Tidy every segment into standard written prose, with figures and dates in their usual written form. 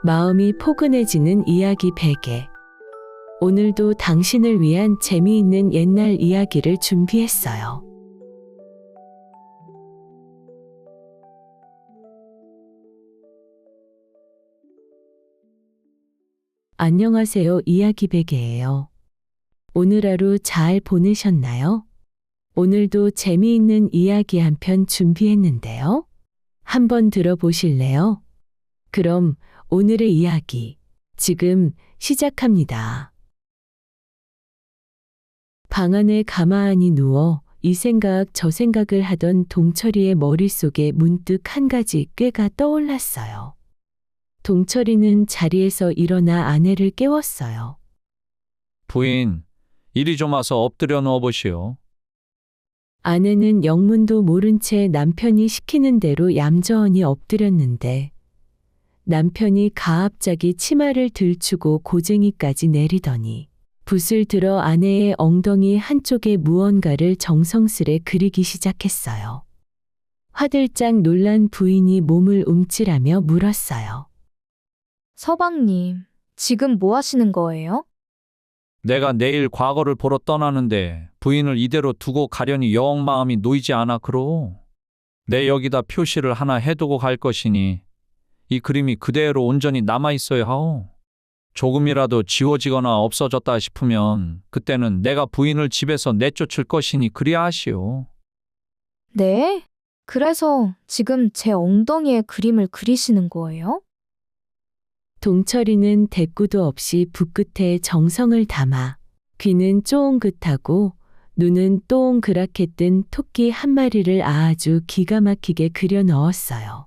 마음이 포근해지는 이야기 베개. 오늘도 당신을 위한 재미있는 옛날 이야기를 준비했어요. 안녕하세요. 이야기 베개예요. 오늘 하루 잘 보내셨나요? 오늘도 재미있는 이야기 한 편 준비했는데요. 한번 들어보실래요? 그럼 오늘의 이야기 지금 시작합니다. 방 안에 가만히 누워 이 생각 저 생각을 하던 동철이의 머릿속에 문득 한 가지 꾀가 떠올랐어요. 동철이는 자리에서 일어나 아내를 깨웠어요. 부인, 이리 좀 와서 엎드려 누워보시오. 아내는 영문도 모른 채 남편이 시키는 대로 얌전히 엎드렸는데 남편이 가압자기 치마를 들추고 고쟁이까지 내리더니 붓을 들어 아내의 엉덩이 한쪽에 무언가를 정성스레 그리기 시작했어요. 화들짝 놀란 부인이 몸을 움찔하며 물었어요. 서방님, 지금 뭐 하시는 거예요? 내가 내일 과거를 보러 떠나는데 부인을 이대로 두고 가려니 영 마음이 놓이지 않아 그러. 내 여기다 표시를 하나 해두고 갈 것이니 이 그림이 그대로 온전히 남아있어야 하오. 조금이라도 지워지거나 없어졌다 싶으면 그때는 내가 부인을 집에서 내쫓을 것이니 그리야 하시오. 네? 그래서 지금 제 엉덩이에 그림을 그리시는 거예요? 동철이는 대꾸도 없이 붓끝에 정성을 담아 귀는 쫑긋하고 눈은 동그랗게 뜬 토끼 한 마리를 아주 기가 막히게 그려 넣었어요.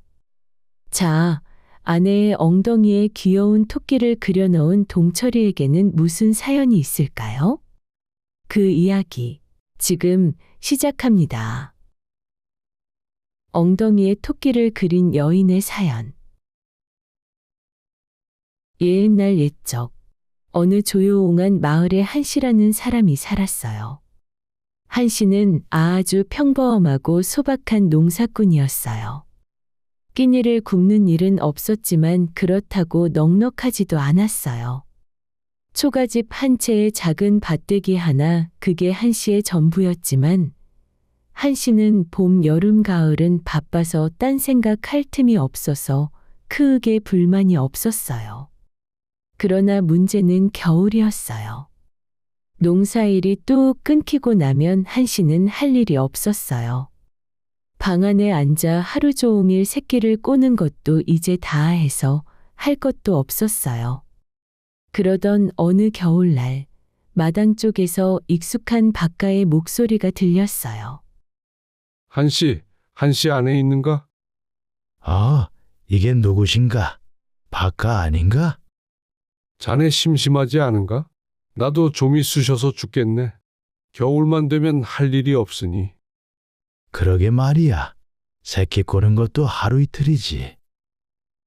자, 아내의 엉덩이에 귀여운 토끼를 그려 넣은 동철이에게는 무슨 사연이 있을까요? 그 이야기 지금 시작합니다. 엉덩이에 토끼를 그린 여인의 사연. 옛날 옛적 어느 조용한 마을에 한씨라는 사람이 살았어요. 한씨는 아주 평범하고 소박한 농사꾼이었어요. 끼니를 굽는 일은 없었지만 그렇다고 넉넉하지도 않았어요. 초가집 한 채의 작은 밭대기 하나, 그게 한씨의 전부였지만 한씨는 봄, 여름, 가을은 바빠서 딴 생각할 틈이 없어서 크게 불만이 없었어요. 그러나 문제는 겨울이었어요. 농사일이 뚝 끊기고 나면 한씨는 할 일이 없었어요. 방 안에 앉아 하루 종일 새끼를 꼬는 것도 이제 다 해서 할 것도 없었어요. 그러던 어느 겨울날 마당 쪽에서 익숙한 박가의 목소리가 들렸어요. 한씨 안에 있는가? 이게 누구신가? 박가 아닌가? 자네 심심하지 않은가? 나도 좀이 쑤셔서 죽겠네. 겨울만 되면 할 일이 없으니. 그러게 말이야. 새끼 꼬는 것도 하루 이틀이지.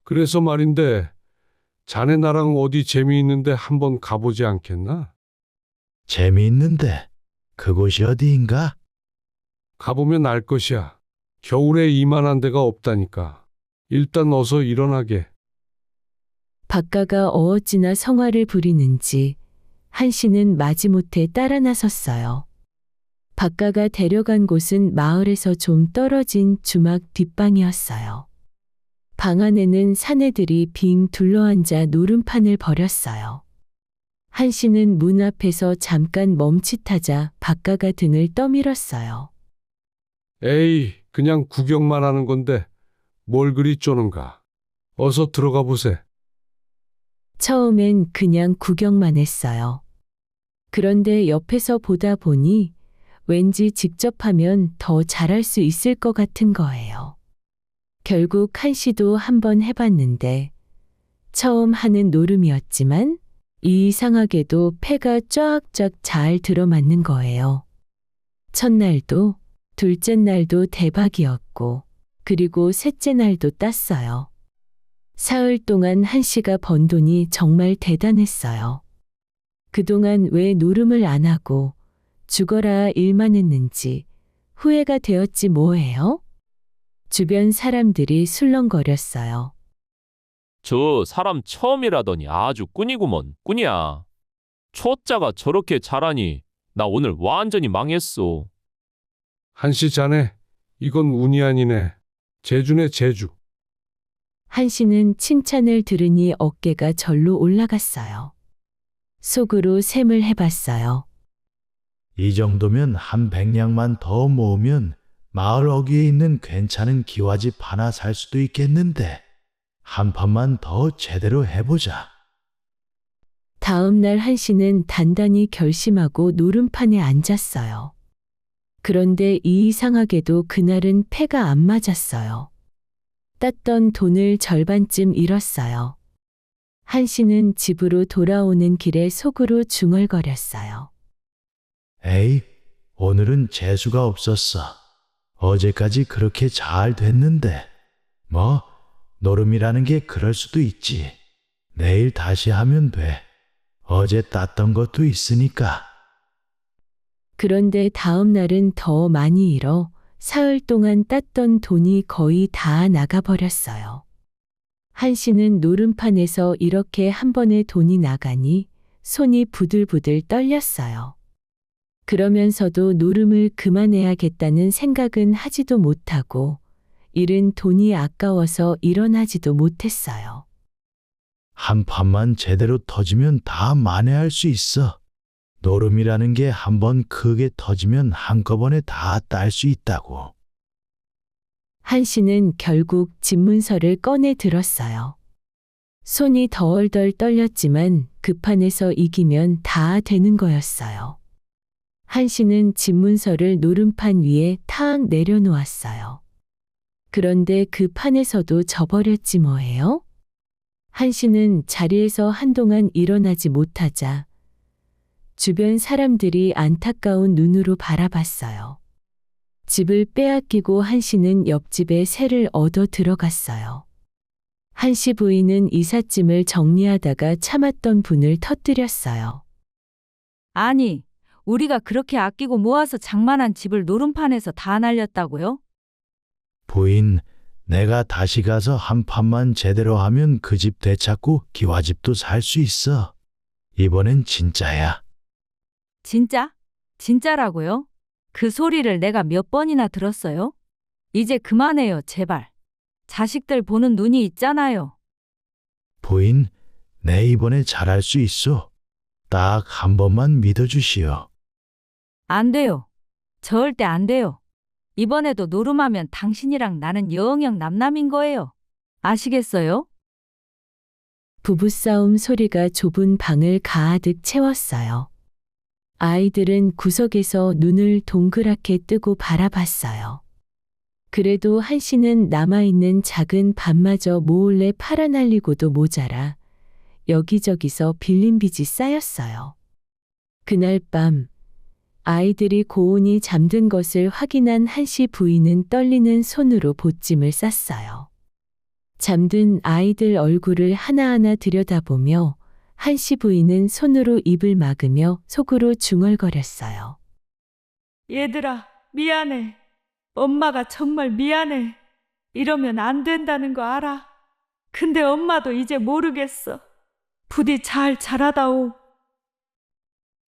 그래서 말인데 자네 나랑 어디 재미있는데 한번 가보지 않겠나? 재미있는데 그곳이 어디인가? 가보면 알 것이야. 겨울에 이만한 데가 없다니까. 일단 어서 일어나게. 박가가 어찌나 성화를 부리는지 한씨는 마지못해 따라 나섰어요. 박가가 데려간 곳은 마을에서 좀 떨어진 주막 뒷방이었어요. 방 안에는 사내들이 빙 둘러앉아 노름판을 벌였어요. 한씨는 문 앞에서 잠깐 멈칫하자 박가가 등을 떠밀었어요. 에이, 그냥 구경만 하는 건데 뭘 그리 쪼는가. 어서 들어가 보세. 처음엔 그냥 구경만 했어요. 그런데 옆에서 보다 보니 왠지 직접 하면 더 잘할 수 있을 것 같은 거예요. 결국 한씨도 한번 해봤는데 처음 하는 노름이었지만 이상하게도 패가 쫙쫙 잘 들어맞는 거예요. 첫날도 둘째 날도 대박이었고 그리고 셋째 날도 땄어요. 사흘 동안 한씨가 번 돈이 정말 대단했어요. 그동안 왜 노름을 안 하고 죽어라 일만 했는지 후회가 되었지 뭐예요? 주변 사람들이 술렁거렸어요. 저 사람 처음이라더니 아주 꾼이구먼, 꾼이야. 초짜가 저렇게 잘하니 나 오늘 완전히 망했어. 한씨 자네, 이건 운이 아니네. 재주네, 재주. 한 씨는 칭찬을 들으니 어깨가 절로 올라갔어요. 속으로 셈을 해봤어요. 이 정도면 한 100냥만 더 모으면 마을 어귀에 있는 괜찮은 기와집 하나 살 수도 있겠는데 한 판만 더 제대로 해보자. 다음 날 한 씨는 단단히 결심하고 노름판에 앉았어요. 그런데 이상하게도 그날은 패가 안 맞았어요. 땄던 돈을 절반쯤 잃었어요. 한 씨는 집으로 돌아오는 길에 속으로 중얼거렸어요. 에이, 오늘은 재수가 없었어. 어제까지 그렇게 잘 됐는데. 뭐, 노름이라는 게 그럴 수도 있지. 내일 다시 하면 돼. 어제 땄던 것도 있으니까. 그런데 다음 날은 더 많이 잃어 사흘 동안 땄던 돈이 거의 다 나가버렸어요. 한 씨는 노름판에서 이렇게 한 번에 돈이 나가니 손이 부들부들 떨렸어요. 그러면서도 노름을 그만해야겠다는 생각은 하지도 못하고 잃은 돈이 아까워서 일어나지도 못했어요. 한 판만 제대로 터지면 다 만회할 수 있어. 노름이라는 게 한 번 크게 터지면 한꺼번에 다 딸 수 있다고. 한 씨는 결국 집문서를 꺼내 들었어요. 손이 덜덜 떨렸지만 그 판에서 이기면 다 되는 거였어요. 한 씨는 집문서를 노름판 위에 탁 내려놓았어요. 그런데 그 판에서도 져버렸지 뭐예요? 한 씨는 자리에서 한동안 일어나지 못하자 주변 사람들이 안타까운 눈으로 바라봤어요. 집을 빼앗기고 한 씨는 옆집에 새를 얻어 들어갔어요. 한 씨 부인은 이삿짐을 정리하다가 참았던 분을 터뜨렸어요. 아니, 우리가 그렇게 아끼고 모아서 장만한 집을 노름판에서 다 날렸다고요? 부인, 내가 다시 가서 한 판만 제대로 하면 그 집 되찾고 기와집도 살 수 있어. 이번엔 진짜야. 진짜? 진짜라고요? 그 소리를 내가 몇 번이나 들었어요? 이제 그만해요, 제발. 자식들 보는 눈이 있잖아요. 부인, 내 이번에 잘할 수 있어. 딱 한 번만 믿어주시오. 안 돼요. 절대 안 돼요. 이번에도 노름하면 당신이랑 나는 영영 남남인 거예요. 아시겠어요? 부부싸움 소리가 좁은 방을 가득 채웠어요. 아이들은 구석에서 눈을 동그랗게 뜨고 바라봤어요. 그래도 한 씨는 남아있는 작은 밭마저 몰래 팔아날리고도 모자라 여기저기서 빌린 빚이 쌓였어요. 그날 밤 아이들이 고온이 잠든 것을 확인한 한 씨 부인은 떨리는 손으로 보찜을 쌌어요. 잠든 아이들 얼굴을 하나하나 들여다보며 한 씨 부인은 손으로 입을 막으며 속으로 중얼거렸어요. 얘들아, 미안해. 엄마가 정말 미안해. 이러면 안 된다는 거 알아. 근데 엄마도 이제 모르겠어. 부디 잘 자라다오.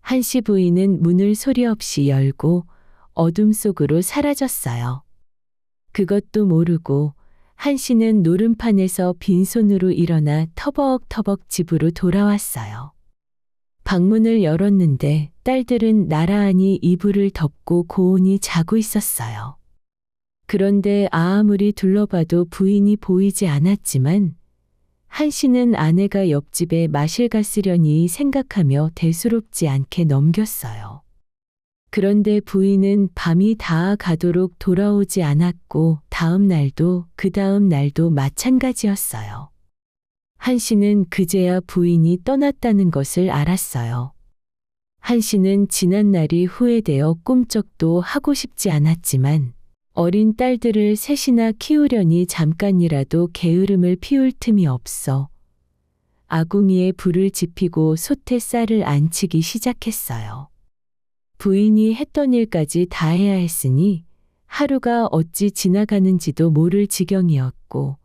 한 씨 부인은 문을 소리 없이 열고 어둠 속으로 사라졌어요. 그것도 모르고 한 씨는 노름판에서 빈손으로 일어나 터벅터벅 집으로 돌아왔어요. 방문을 열었는데 딸들은 나란히 이불을 덮고 고온히 자고 있었어요. 그런데 아무리 둘러봐도 부인이 보이지 않았지만 한 씨는 아내가 옆집에 마실 갔으려니 생각하며 대수롭지 않게 넘겼어요. 그런데 부인은 밤이 다 가도록 돌아오지 않았고 다음 날도 그 다음 날도 마찬가지였어요. 한 씨는 그제야 부인이 떠났다는 것을 알았어요. 한 씨는 지난 날이 후회되어 꿈쩍도 하고 싶지 않았지만 어린 딸들을 셋이나 키우려니 잠깐이라도 게으름을 피울 틈이 없어 아궁이에 불을 지피고 솥에 쌀을 안치기 시작했어요. 부인이 했던 일까지 다 해야 했으니 하루가 어찌 지나가는지도 모를 지경이었고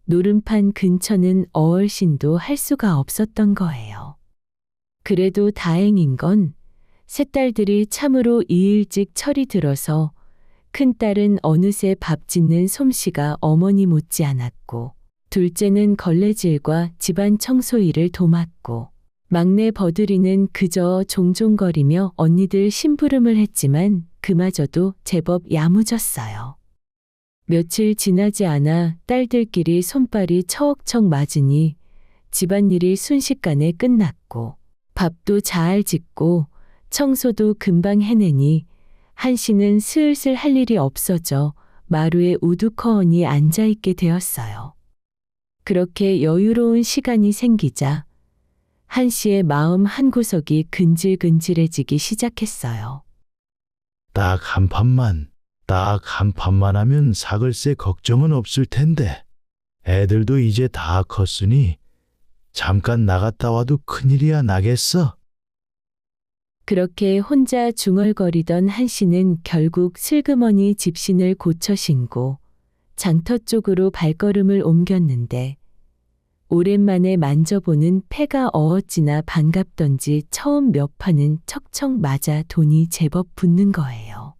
노름판 근처는 어얼신도 할 수가 없었던 거예요. 그래도 다행인 건 셋딸들이 참으로 이일직 철이 들어서 큰딸은 어느새 밥 짓는 솜씨가 어머니 못지 않았고 둘째는 걸레질과 집안 청소 일을 도맡고 막내 버들이는 그저 종종거리며 언니들 심부름을 했지만 그마저도 제법 야무졌어요. 며칠 지나지 않아 딸들끼리 손발이 처억척 맞으니 집안일이 순식간에 끝났고 밥도 잘 짓고 청소도 금방 해내니 한씨는 슬슬 할 일이 없어져 마루에 우두커니 앉아있게 되었어요. 그렇게 여유로운 시간이 생기자 한씨의 마음 한구석이 근질근질해지기 시작했어요. 딱 한 판만 하면 사글세 걱정은 없을 텐데 애들도 이제 다 컸으니 잠깐 나갔다 와도 큰일이야 나겠어. 그렇게 혼자 중얼거리던 한씨는 결국 슬그머니 집신을 고쳐 신고 장터 쪽으로 발걸음을 옮겼는데 오랜만에 만져보는 패가 어찌나 반갑던지 처음 몇 판은 척척 맞아 돈이 제법 붙는 거예요.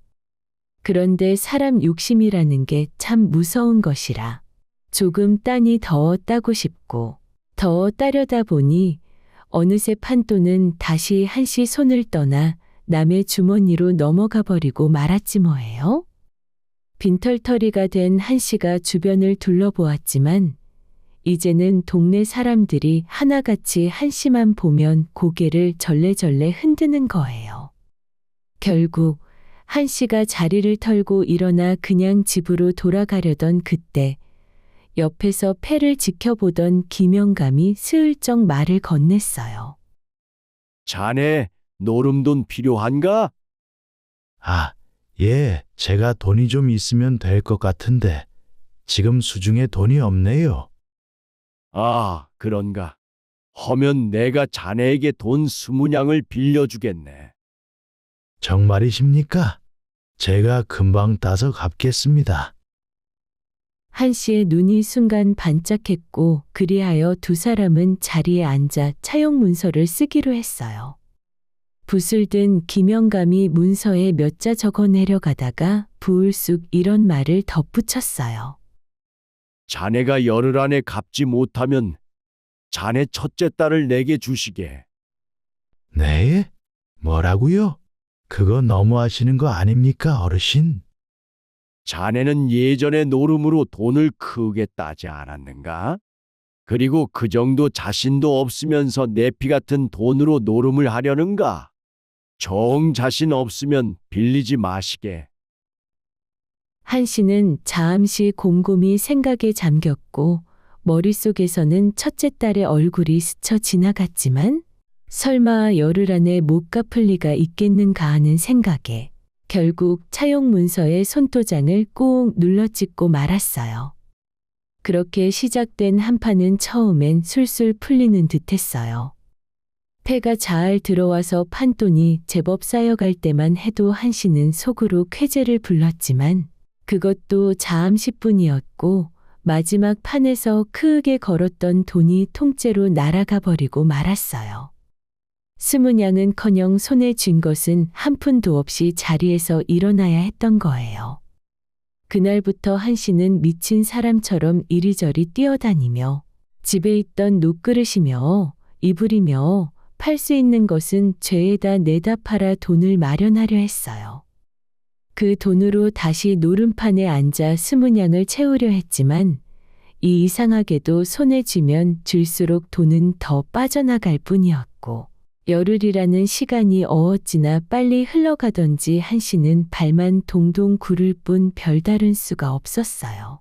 그런데 사람 욕심이라는 게 참 무서운 것이라 조금 따니 더 따고 싶고 더 따려다 보니 어느새 판돈은 다시 한씨 손을 떠나 남의 주머니로 넘어가 버리고 말았지 뭐예요. 빈털터리가 된 한씨가 주변을 둘러보았지만 이제는 동네 사람들이 하나같이 한씨만 보면 고개를 절레절레 흔드는 거예요. 결국 한씨가 자리를 털고 일어나 그냥 집으로 돌아가려던 그때 옆에서 패를 지켜보던 김영감이 슬쩍 말을 건넸어요. 자네 노름돈 필요한가? 아, 예, 제가 돈이 좀 있으면 될 것 같은데 지금 수중에 돈이 없네요. 아, 그런가. 허면 내가 자네에게 돈 20냥을 빌려주겠네. 정말이십니까? 제가 금방 따서 갚겠습니다. 한씨의 눈이 순간 반짝했고 그리하여 두 사람은 자리에 앉아 차용 문서를 쓰기로 했어요. 붓을 든 김영감이 문서에 몇 자 적어 내려가다가 부울쑥 이런 말을 덧붙였어요. 자네가 열흘 안에 갚지 못하면 자네 첫째 딸을 내게 주시게. 네? 뭐라고요? 그거 너무하시는 거 아닙니까, 어르신? 자네는 예전에 노름으로 돈을 크게 따지 않았는가? 그리고 그 정도 자신도 없으면서 내피 같은 돈으로 노름을 하려는가? 정 자신 없으면 빌리지 마시게. 한씨는 잠시 곰곰이 생각에 잠겼고 머릿속에서는 첫째 딸의 얼굴이 스쳐 지나갔지만 설마 열흘 안에 못 갚을 리가 있겠는가 하는 생각에 결국 차용 문서에 손도장을 꾹 눌러찍고 말았어요. 그렇게 시작된 한판은 처음엔 술술 풀리는 듯했어요. 패가 잘 들어와서 판돈이 제법 쌓여갈 때만 해도 한씨는 속으로 쾌재를 불렀지만 그것도 잠시뿐이었고 마지막 판에서 크게 걸었던 돈이 통째로 날아가 버리고 말았어요. 20냥은커녕 손에 쥔 것은 한 푼도 없이 자리에서 일어나야 했던 거예요. 그날부터 한씨는 미친 사람처럼 이리저리 뛰어다니며 집에 있던 놋그릇이며 이불이며 팔 수 있는 것은 죄에다 내다 팔아 돈을 마련하려 했어요. 그 돈으로 다시 노름판에 앉아 20냥을 채우려 했지만 이 이상하게도 손에 쥐면 줄수록 돈은 더 빠져나갈 뿐이었고 열흘이라는 시간이 어찌나 빨리 흘러가던지 한씨는 발만 동동 구를 뿐 별다른 수가 없었어요.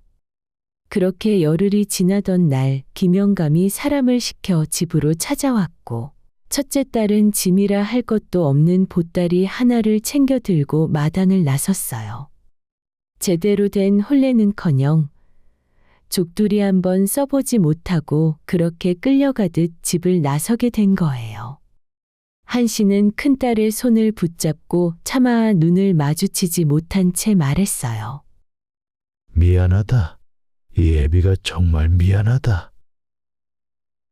그렇게 열흘이 지나던 날 김영감이 사람을 시켜 집으로 찾아왔고 첫째 딸은 짐이라 할 것도 없는 보따리 하나를 챙겨 들고 마당을 나섰어요. 제대로 된 혼례는커녕 족두리 한번 써보지 못하고 그렇게 끌려가듯 집을 나서게 된 거예요. 한씨는 큰딸의 손을 붙잡고 차마 눈을 마주치지 못한 채 말했어요. 미안하다. 이 애비가 정말 미안하다.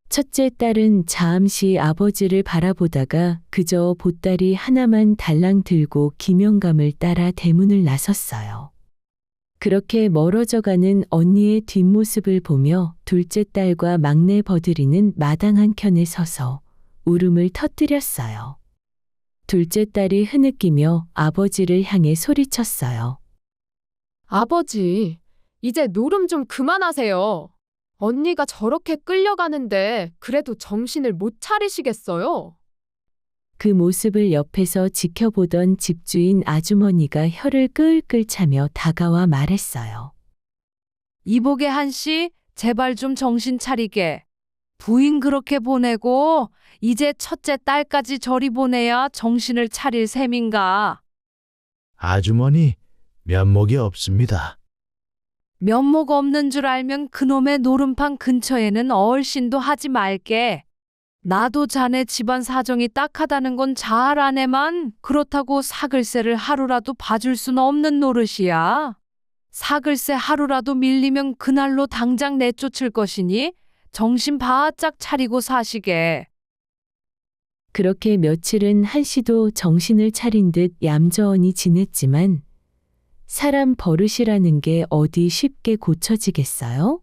첫째 딸은 잠시 아버지를 바라보다가 그저 보따리 하나만 달랑 들고 김영감을 따라 대문을 나섰어요. 그렇게 멀어져가는 언니의 뒷모습을 보며 둘째 딸과 막내 버들이는 마당 한켠에 서서 울음을 터뜨렸어요. 둘째 딸이 흐느끼며 아버지를 향해 소리쳤어요. 아버지, 이제 노름 좀 그만하세요. 언니가 저렇게 끌려가는데 그래도 정신을 못 차리시겠어요? 그 모습을 옆에서 지켜보던 집주인 아주머니가 혀를 끌끌 차며 다가와 말했어요. 이복의 한씨, 제발 좀 정신 차리게. 부인 그렇게 보내고 이제 첫째 딸까지 저리 보내야 정신을 차릴 셈인가. 아주머니, 면목이 없습니다. 면목 없는 줄 알면 그놈의 노름판 근처에는 얼씬도 하지 말게. 나도 자네 집안 사정이 딱하다는 건 잘 아네만 그렇다고 사글세를 하루라도 봐줄 수는 없는 노릇이야. 사글세 하루라도 밀리면 그날로 당장 내쫓을 것이니 정신 바짝 차리고 사시게. 그렇게 며칠은 한씨도 정신을 차린 듯 얌전히 지냈지만 사람 버릇이라는 게 어디 쉽게 고쳐지겠어요?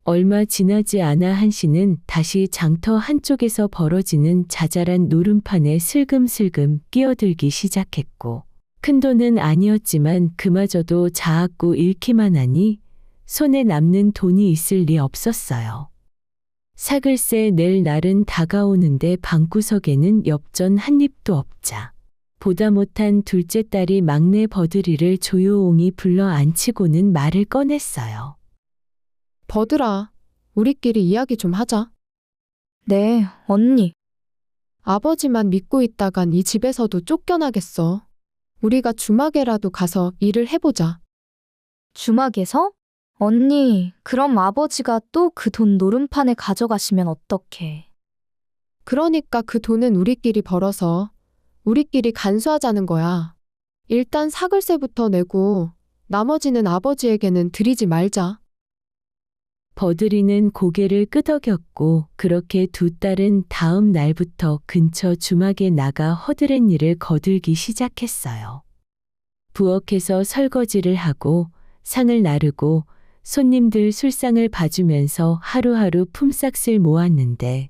얼마 지나지 않아 한씨는 다시 장터 한쪽에서 벌어지는 자잘한 노름판에 슬금슬금 끼어들기 시작했고 큰돈은 아니었지만 그마저도 자았고 잃기만 하니 손에 남는 돈이 있을 리 없었어요. 사글세 낼 날은 다가오는데 방구석에는 엽전 한 입도 없자 보다 못한 둘째 딸이 막내 버들이를 조용히 불러 앉히고는 말을 꺼냈어요. 버들아, 우리끼리 이야기 좀 하자. 네, 언니. 아버지만 믿고 있다간 이 집에서도 쫓겨나겠어. 우리가 주막에라도 가서 일을 해보자. 주막에서? 언니, 그럼 아버지가 또 그 돈 노름판에 가져가시면 어떡해. 그러니까 그 돈은 우리끼리 벌어서 우리끼리 간수하자는 거야. 일단 사글세부터 내고 나머지는 아버지에게는 드리지 말자. 버들이는 고개를 끄덕였고 그렇게 두 딸은 다음 날부터 근처 주막에 나가 허드렛 일을 거들기 시작했어요. 부엌에서 설거지를 하고 상을 나르고 손님들 술상을 봐주면서 하루하루 품삯을 모았는데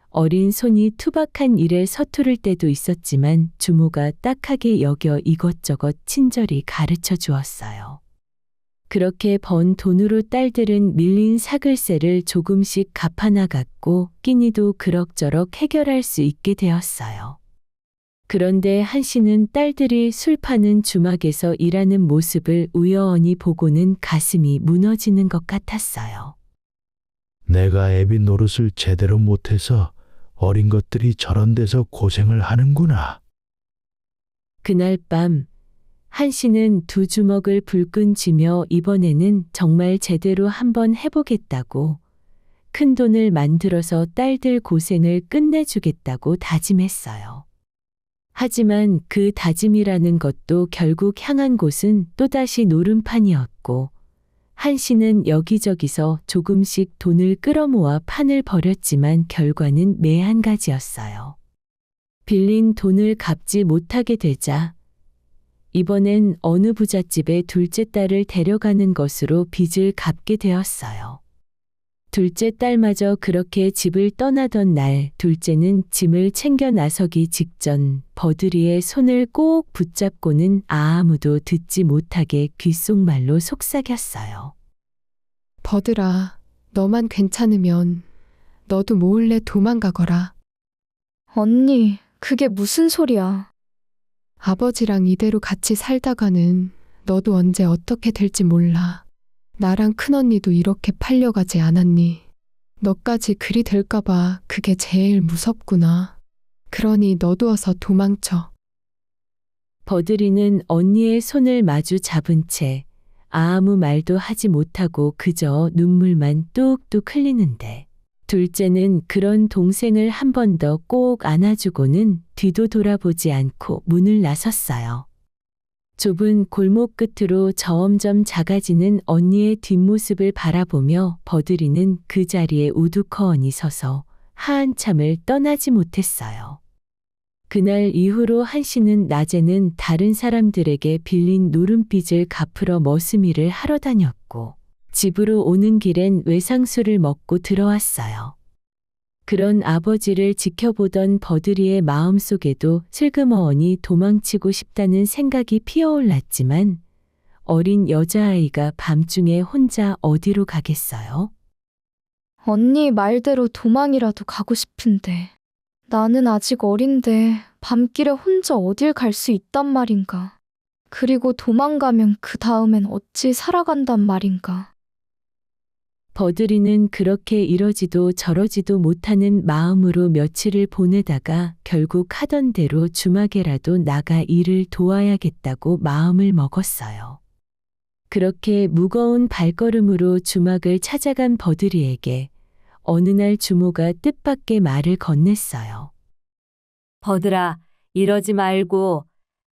어린 손이 투박한 일에 서투를 때도 있었지만 주모가 딱하게 여겨 이것저것 친절히 가르쳐 주었어요. 그렇게 번 돈으로 딸들은 밀린 사글세를 조금씩 갚아나갔고 끼니도 그럭저럭 해결할 수 있게 되었어요. 그런데 한씨는 딸들이 술 파는 주막에서 일하는 모습을 우연히 보고는 가슴이 무너지는 것 같았어요. 내가 애비 노릇을 제대로 못해서 어린 것들이 저런 데서 고생을 하는구나. 그날 밤 한씨는 두 주먹을 불끈 쥐며 이번에는 정말 제대로 한번 해보겠다고 큰 돈을 만들어서 딸들 고생을 끝내주겠다고 다짐했어요. 하지만 그 다짐이라는 것도 결국 향한 곳은 또다시 노름판이었고 한씨는 여기저기서 조금씩 돈을 끌어모아 판을 벌였지만 결과는 매한가지였어요. 빌린 돈을 갚지 못하게 되자 이번엔 어느 부잣집에 둘째 딸을 데려가는 것으로 빚을 갚게 되었어요. 둘째 딸마저 그렇게 집을 떠나던 날 둘째는 짐을 챙겨 나서기 직전 버들이의 손을 꼭 붙잡고는 아무도 듣지 못하게 귓속말로 속삭였어요. 버들아, 너만 괜찮으면 너도 몰래 도망가거라. 언니, 그게 무슨 소리야. 아버지랑 이대로 같이 살다가는 너도 언제 어떻게 될지 몰라. 나랑 큰언니도 이렇게 팔려가지 않았니? 너까지 그리 될까봐 그게 제일 무섭구나. 그러니 너도 어서 도망쳐. 버들이는 언니의 손을 마주 잡은 채 아무 말도 하지 못하고 그저 눈물만 뚝뚝 흘리는데 둘째는 그런 동생을 한 번 더 꼭 안아주고는 뒤도 돌아보지 않고 문을 나섰어요. 좁은 골목 끝으로 점점 작아지는 언니의 뒷모습을 바라보며 버들이는 그 자리에 우두커니 서서 한참을 떠나지 못했어요. 그날 이후로 한씨는 낮에는 다른 사람들에게 빌린 노름빚을 갚으러 머스미를 하러 다녔고 집으로 오는 길엔 외상술을 먹고 들어왔어요. 그런 아버지를 지켜보던 버들이의 마음속에도 슬그머니 도망치고 싶다는 생각이 피어올랐지만 어린 여자아이가 밤중에 혼자 어디로 가겠어요? 언니 말대로 도망이라도 가고 싶은데 나는 아직 어린데 밤길에 혼자 어딜 갈 수 있단 말인가. 그리고 도망가면 그 다음엔 어찌 살아간단 말인가. 버들이는 그렇게 이러지도 저러지도 못하는 마음으로 며칠을 보내다가 결국 하던 대로 주막에라도 나가 일을 도와야겠다고 마음을 먹었어요. 그렇게 무거운 발걸음으로 주막을 찾아간 버들이에게 어느 날 주모가 뜻밖의 말을 건넸어요. 버들아, 이러지 말고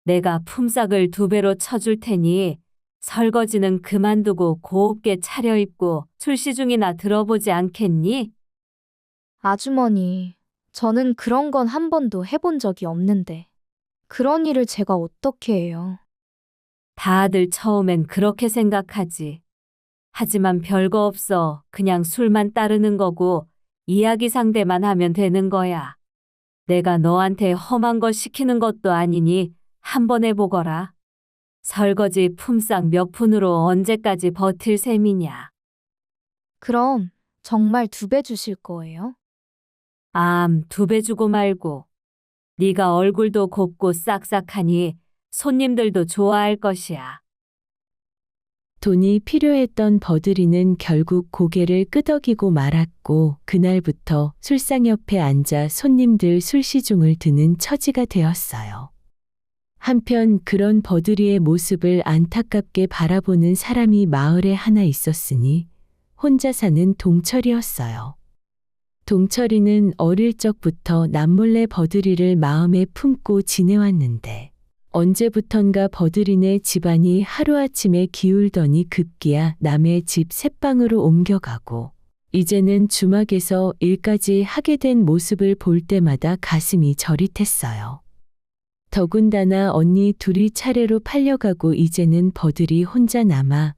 내가 품삯을 2배로 쳐줄 테니 설거지는 그만두고 곱게 차려입고 술시중이나 들어보지 않겠니? 아주머니, 저는 그런 건 한 번도 해본 적이 없는데 그런 일을 제가 어떻게 해요? 다들 처음엔 그렇게 생각하지. 하지만 별거 없어. 그냥 술만 따르는 거고 이야기 상대만 하면 되는 거야. 내가 너한테 험한 거 시키는 것도 아니니 한번 해보거라. 설거지 품삯 몇 푼으로 언제까지 버틸 셈이냐. 그럼 정말 2배 주실 거예요? 2배 주고 말고. 네가 얼굴도 곱고 싹싹하니 손님들도 좋아할 것이야. 돈이 필요했던 버들이는 결국 고개를 끄덕이고 말았고 그날부터 술상 옆에 앉아 손님들 술시중을 드는 처지가 되었어요. 한편 그런 버들이의 모습을 안타깝게 바라보는 사람이 마을에 하나 있었으니 혼자 사는 동철이었어요. 동철이는 어릴 적부터 남몰래 버들이를 마음에 품고 지내왔는데 언제부턴가 버들이네 집안이 하루아침에 기울더니 급기야 남의 집 새방으로 옮겨가고 이제는 주막에서 일까지 하게 된 모습을 볼 때마다 가슴이 저릿했어요. 더군다나 언니 둘이 차례로 팔려가고 이제는 버들이 혼자 남아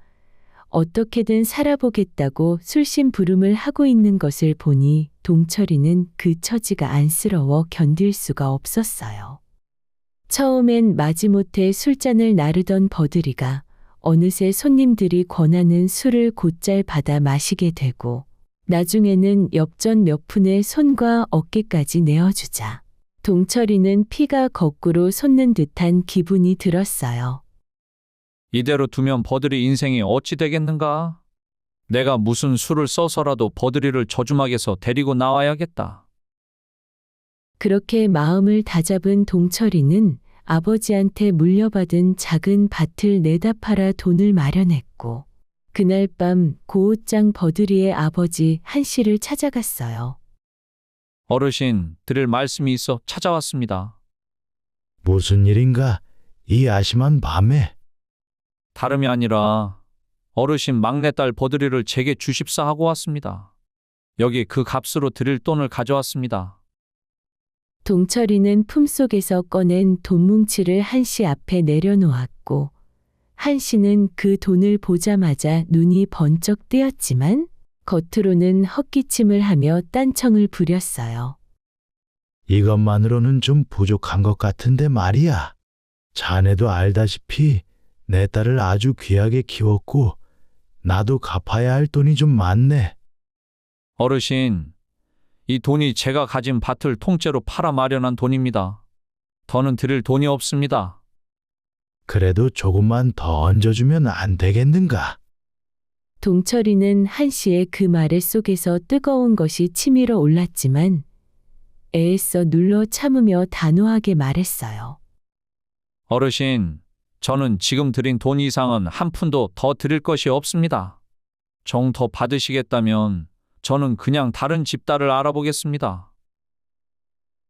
어떻게든 살아보겠다고 술심부름을 하고 있는 것을 보니 동철이는 그 처지가 안쓰러워 견딜 수가 없었어요. 처음엔 마지못해 술잔을 나르던 버들이가 어느새 손님들이 권하는 술을 곧잘 받아 마시게 되고 나중에는 엽전 몇 푼에 손과 어깨까지 내어주자 동철이는 피가 거꾸로 솟는 듯한 기분이 들었어요. 이대로 두면 버들이 인생이 어찌 되겠는가? 내가 무슨 수를 써서라도 버들이를 저주막에서 데리고 나와야겠다. 그렇게 마음을 다잡은 동철이는 아버지한테 물려받은 작은 밭을 내다 팔아 돈을 마련했고 그날 밤 고옷장 버들이의 아버지 한씨를 찾아갔어요. 어르신, 드릴 말씀이 있어 찾아왔습니다. 무슨 일인가? 이 아심한 밤에. 다름이 아니라 어르신 막내딸 버들이를 제게 주십사 하고 왔습니다. 여기 그 값으로 드릴 돈을 가져왔습니다. 동철이는 품속에서 꺼낸 돈뭉치를 한씨 앞에 내려놓았고 한씨는 그 돈을 보자마자 눈이 번쩍 뜨였지만 겉으로는 헛기침을 하며 딴청을 부렸어요. 이것만으로는 좀 부족한 것 같은데 말이야. 자네도 알다시피 내 딸을 아주 귀하게 키웠고 나도 갚아야 할 돈이 좀 많네. 어르신, 이 돈이 제가 가진 밭을 통째로 팔아 마련한 돈입니다. 더는 드릴 돈이 없습니다. 그래도 조금만 더 얹어주면 안 되겠는가? 동철이는 한씨의 그 말 속에서 뜨거운 것이 치밀어 올랐지만 애애써 눌러 참으며 단호하게 말했어요. 어르신, 저는 지금 드린 돈 이상은 한 푼도 더 드릴 것이 없습니다. 정 더 받으시겠다면 저는 그냥 다른 집딸을 알아보겠습니다.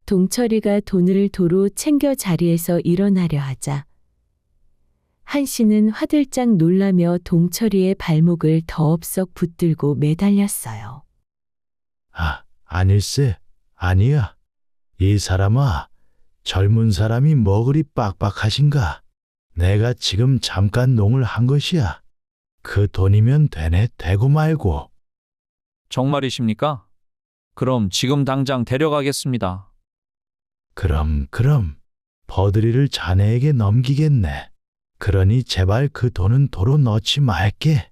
동철이가 돈을 도로 챙겨 자리에서 일어나려 하자 한 씨는 화들짝 놀라며 동철이의 발목을 더없석 붙들고 매달렸어요. 아닐세. 아니야. 이 사람아, 젊은 사람이 뭐 그리 빡빡하신가? 내가 지금 잠깐 농을 한 것이야. 그 돈이면 되네, 되고 말고. 정말이십니까? 그럼 지금 당장 데려가겠습니다. 그럼, 버들이를 자네에게 넘기겠네. 그러니 제발 그 돈은 도로 넣지 말게.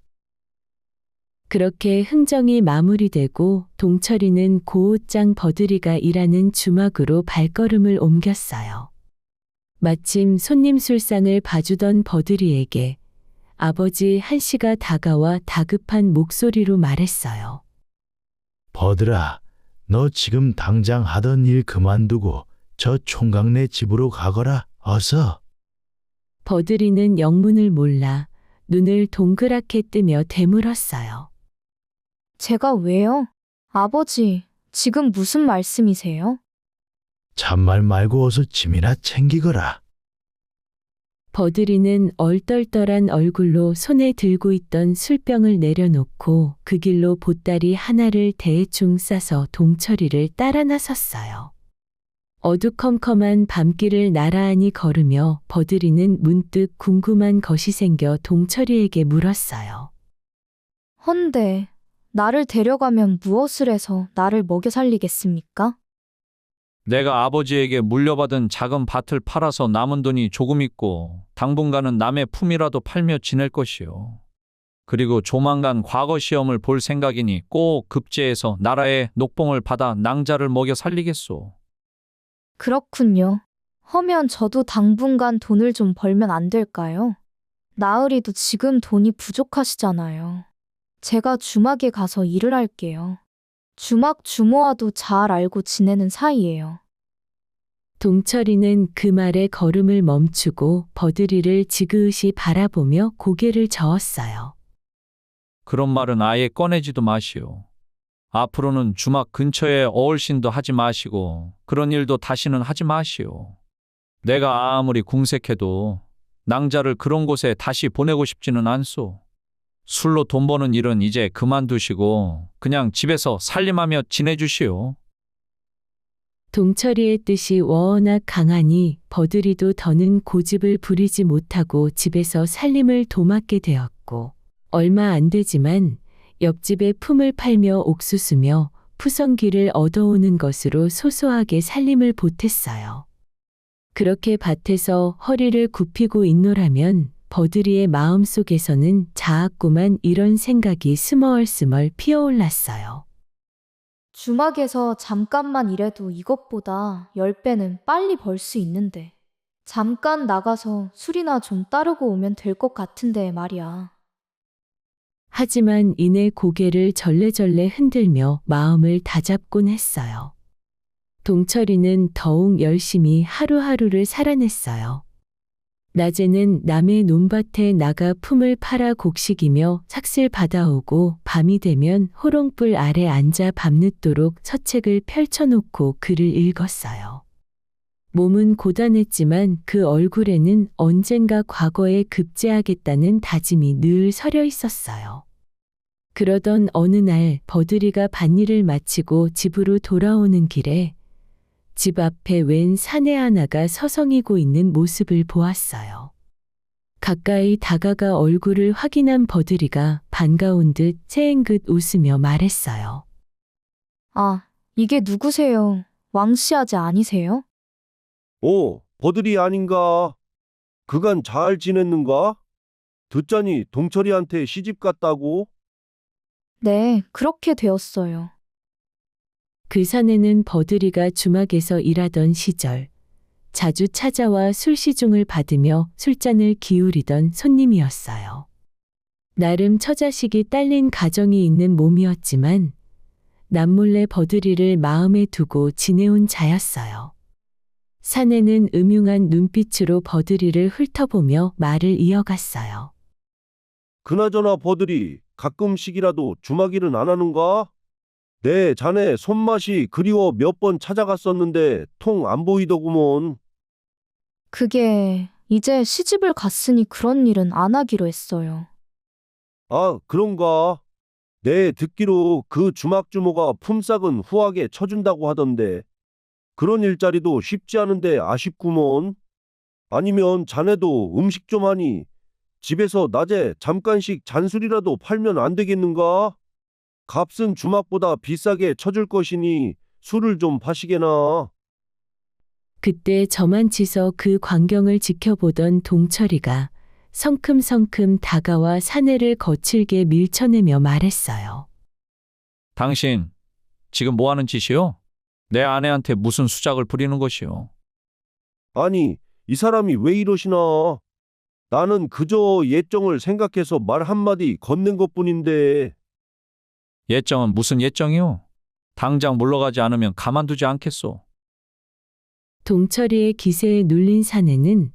그렇게 흥정이 마무리되고 동철이는 고옷장 버들이가 일하는 주막으로 발걸음을 옮겼어요. 마침 손님 술상을 봐주던 버들이에게 아버지 한 씨가 다가와 다급한 목소리로 말했어요. 버들아, 너 지금 당장 하던 일 그만두고 저 총각네 집으로 가거라, 어서. 버들이는 영문을 몰라 눈을 동그랗게 뜨며 되물었어요. 제가 왜요? 아버지, 지금 무슨 말씀이세요? 잔말 말고 어서 짐이나 챙기거라. 버들이는 얼떨떨한 얼굴로 손에 들고 있던 술병을 내려놓고 그 길로 보따리 하나를 대충 싸서 동철이를 따라 나섰어요. 어두컴컴한 밤길을 나란히 걸으며 버들이는 문득 궁금한 것이 생겨 동철이에게 물었어요. 헌데, 나를 데려가면 무엇을 해서 나를 먹여 살리겠습니까? 내가 아버지에게 물려받은 작은 밭을 팔아서 남은 돈이 조금 있고 당분간은 남의 품이라도 팔며 지낼 것이요. 그리고 조만간 과거 시험을 볼 생각이니 꼭 급제해서 나라의 녹봉을 받아 낭자를 먹여 살리겠소. 그렇군요. 허면 저도 당분간 돈을 좀 벌면 안 될까요? 나으리도 지금 돈이 부족하시잖아요. 제가 주막에 가서 일을 할게요. 주막 주모와도 잘 알고 지내는 사이예요. 동철이는 그 말에 걸음을 멈추고 버들이를 지그시 바라보며 고개를 저었어요. 그런 말은 아예 꺼내지도 마시오. 앞으로는 주막 근처에 어울신도 하지 마시고 그런 일도 다시는 하지 마시오. 내가 아무리 궁색해도 낭자를 그런 곳에 다시 보내고 싶지는 않소. 술로 돈 버는 일은 이제 그만두시고 그냥 집에서 살림하며 지내주시오. 동철이의 뜻이 워낙 강하니 버들이도 더는 고집을 부리지 못하고 집에서 살림을 도맡게 되었고 얼마 안 되지만 옆집에 품을 팔며 옥수수며 푸성귀를 얻어오는 것으로 소소하게 살림을 보탰어요. 그렇게 밭에서 허리를 굽히고 있노라면 버들이의 마음속에서는 자꾸만 이런 생각이 스멀스멀 피어올랐어요. 주막에서 잠깐만 일해도 이것보다 10배는 빨리 벌 수 있는데 잠깐 나가서 술이나 좀 따르고 오면 될 것 같은데 말이야. 하지만 이내 고개를 절레절레 흔들며 마음을 다잡곤 했어요. 동철이는 더욱 열심히 하루하루를 살아냈어요. 낮에는 남의 논밭에 나가 품을 팔아 곡식이며 삭슬 받아오고 밤이 되면 호롱불 아래 앉아 밤늦도록 서책을 펼쳐놓고 글을 읽었어요. 몸은 고단했지만 그 얼굴에는 언젠가 과거에 급제하겠다는 다짐이 늘 서려 있었어요. 그러던 어느 날 버들이가 밭일을 마치고 집으로 돌아오는 길에 집 앞에 웬 사내 하나가 서성이고 있는 모습을 보았어요. 가까이 다가가 얼굴을 확인한 버들이가 반가운 듯 새앵긋 웃으며 말했어요. 아, 이게 누구세요? 왕씨 아재 아니세요? 오, 버들이 아닌가? 그간 잘 지냈는가? 듣자니 동철이한테 시집 갔다고? 네, 그렇게 되었어요. 그 사내는 버들이가 주막에서 일하던 시절 자주 찾아와 술시중을 받으며 술잔을 기울이던 손님이었어요. 나름 처자식이 딸린 가정이 있는 몸이었지만 남몰래 버들이를 마음에 두고 지내온 자였어요. 사내는 음흉한 눈빛으로 버들이를 훑어보며 말을 이어갔어요. 그나저나 버들이 가끔씩이라도 주막 일은 안 하는가? 내 자네 손맛이 그리워 몇 번 찾아갔었는데 통 안 보이더구먼. 그게 이제 시집을 갔으니 그런 일은 안 하기로 했어요. 아, 그런가? 내 듣기로 그 주막주모가 품삯은 후하게 쳐준다고 하던데 그런 일자리도 쉽지 않은데 아쉽구먼. 아니면 자네도 음식 좀 하니 집에서 낮에 잠깐씩 잔술이라도 팔면 안 되겠는가? 값은 주막보다 비싸게 쳐줄 것이니 술을 좀 파시게나. 그때 저만치서 그 광경을 지켜보던 동철이가 성큼성큼 다가와 사내를 거칠게 밀쳐내며 말했어요. 당신 지금 뭐 하는 짓이요? 내 아내한테 무슨 수작을 부리는 것이요? 아니, 이 사람이 왜 이러시나? 나는 그저 예정을 생각해서 말 한마디 건넨 것뿐인데. 예정은 무슨 예정이요? 당장 물러가지 않으면 가만두지 않겠소. 동철이의 기세에 눌린 사내는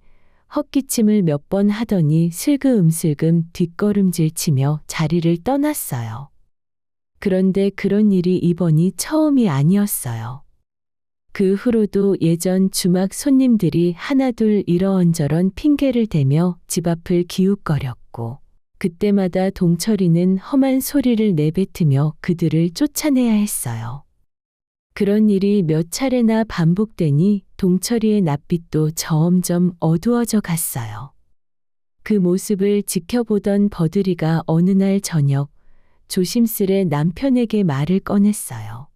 헛기침을 몇 번 하더니 슬금슬금 뒷걸음질 치며 자리를 떠났어요. 그런데 그런 일이 이번이 처음이 아니었어요. 그 후로도 예전 주막 손님들이 하나둘 이러언저런 핑계를 대며 집 앞을 기웃거렸고 그때마다 동철이는 험한 소리를 내뱉으며 그들을 쫓아내야 했어요. 그런 일이 몇 차례나 반복되니 동철이의 낯빛도 점점 어두워져 갔어요. 그 모습을 지켜보던 버들이가 어느 날 저녁 조심스레 남편에게 말을 꺼냈어요.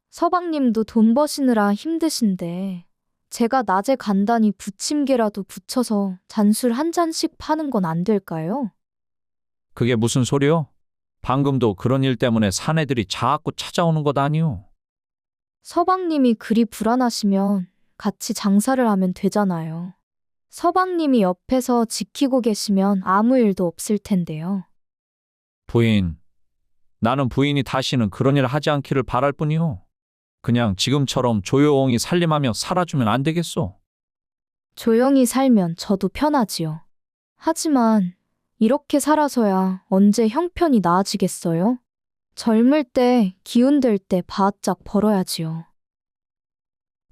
서방님도 돈 버시느라 힘드신데 제가 낮에 간단히 부침개라도 부쳐서 잔술 한 잔씩 파는 건 안 될까요? 그게 무슨 소리요? 방금도 그런 일 때문에 사내들이 자꾸 찾아오는 것 아니오? 서방님이 그리 불안하시면 같이 장사를 하면 되잖아요. 서방님이 옆에서 지키고 계시면 아무 일도 없을 텐데요. 부인, 나는 부인이 다시는 그런 일 하지 않기를 바랄 뿐이오. 그냥 지금처럼 조용히 살림하며 살아주면 안 되겠소? 조용히 살면 저도 편하지요. 하지만 이렇게 살아서야 언제 형편이 나아지겠어요? 젊을 때 기운될 때 바짝 벌어야지요.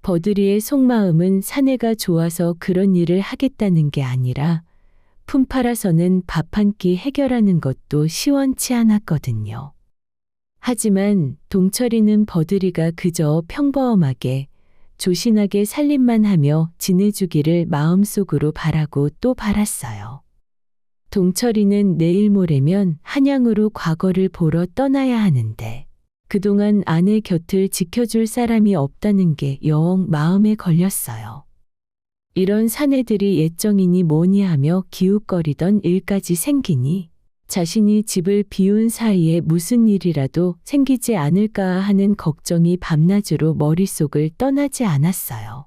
버들이의 속마음은 사내가 좋아서 그런 일을 하겠다는 게 아니라 품 팔아서는 밥 한 끼 해결하는 것도 시원치 않았거든요. 하지만 동철이는 버들이가 그저 평범하게 조신하게 살림만 하며 지내주기를 마음속으로 바라고 또 바랐어요. 동철이는 내일 모레면 한양으로 과거를 보러 떠나야 하는데 그동안 아내 곁을 지켜줄 사람이 없다는 게 영 마음에 걸렸어요. 이런 사내들이 옛정이니 뭐니 하며 기웃거리던 일까지 생기니 자신이 집을 비운 사이에 무슨 일이라도 생기지 않을까 하는 걱정이 밤낮으로 머릿속을 떠나지 않았어요.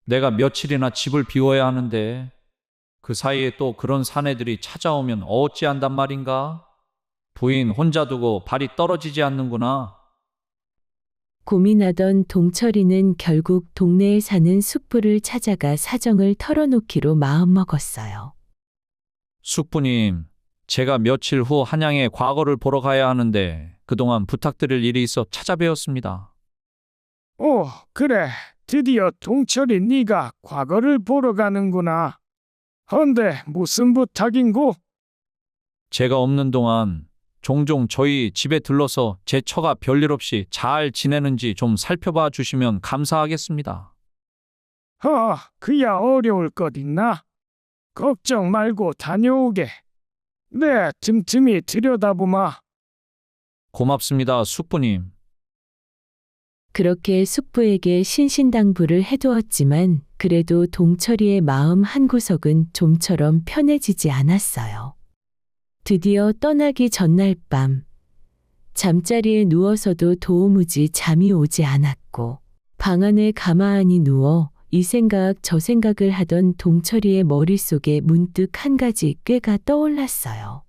내가 며칠이나 집을 비워야 하는데 그 사이에 또 그런 사내들이 찾아오면 어찌한단 말인가? 부인 혼자 두고 발이 떨어지지 않는구나. 고민하던 동철이는 결국 동네에 사는 숙부를 찾아가 사정을 털어놓기로 마음먹었어요. 숙부님, 제가 며칠 후 한양에 과거를 보러 가야 하는데 그동안 부탁드릴 일이 있어 찾아뵈었습니다. 오, 그래. 드디어 동철이 네가 과거를 보러 가는구나. 헌데 무슨 부탁인고? 제가 없는 동안 종종 저희 집에 들러서 제 처가 별일 없이 잘 지내는지 좀 살펴봐 주시면 감사하겠습니다. 그야 어려울 것 있나? 걱정 말고 다녀오게. 네, 틈틈이 들여다보마. 고맙습니다, 숙부님. 그렇게 숙부에게 신신당부를 해두었지만 그래도 동철이의 마음 한구석은 좀처럼 편해지지 않았어요. 드디어 떠나기 전날 밤 잠자리에 누워서도 도무지 잠이 오지 않았고 방 안에 가만히 누워 이 생각 저 생각을 하던 동철이의 머릿속에 문득 한 가지 꾀가 떠올랐어요.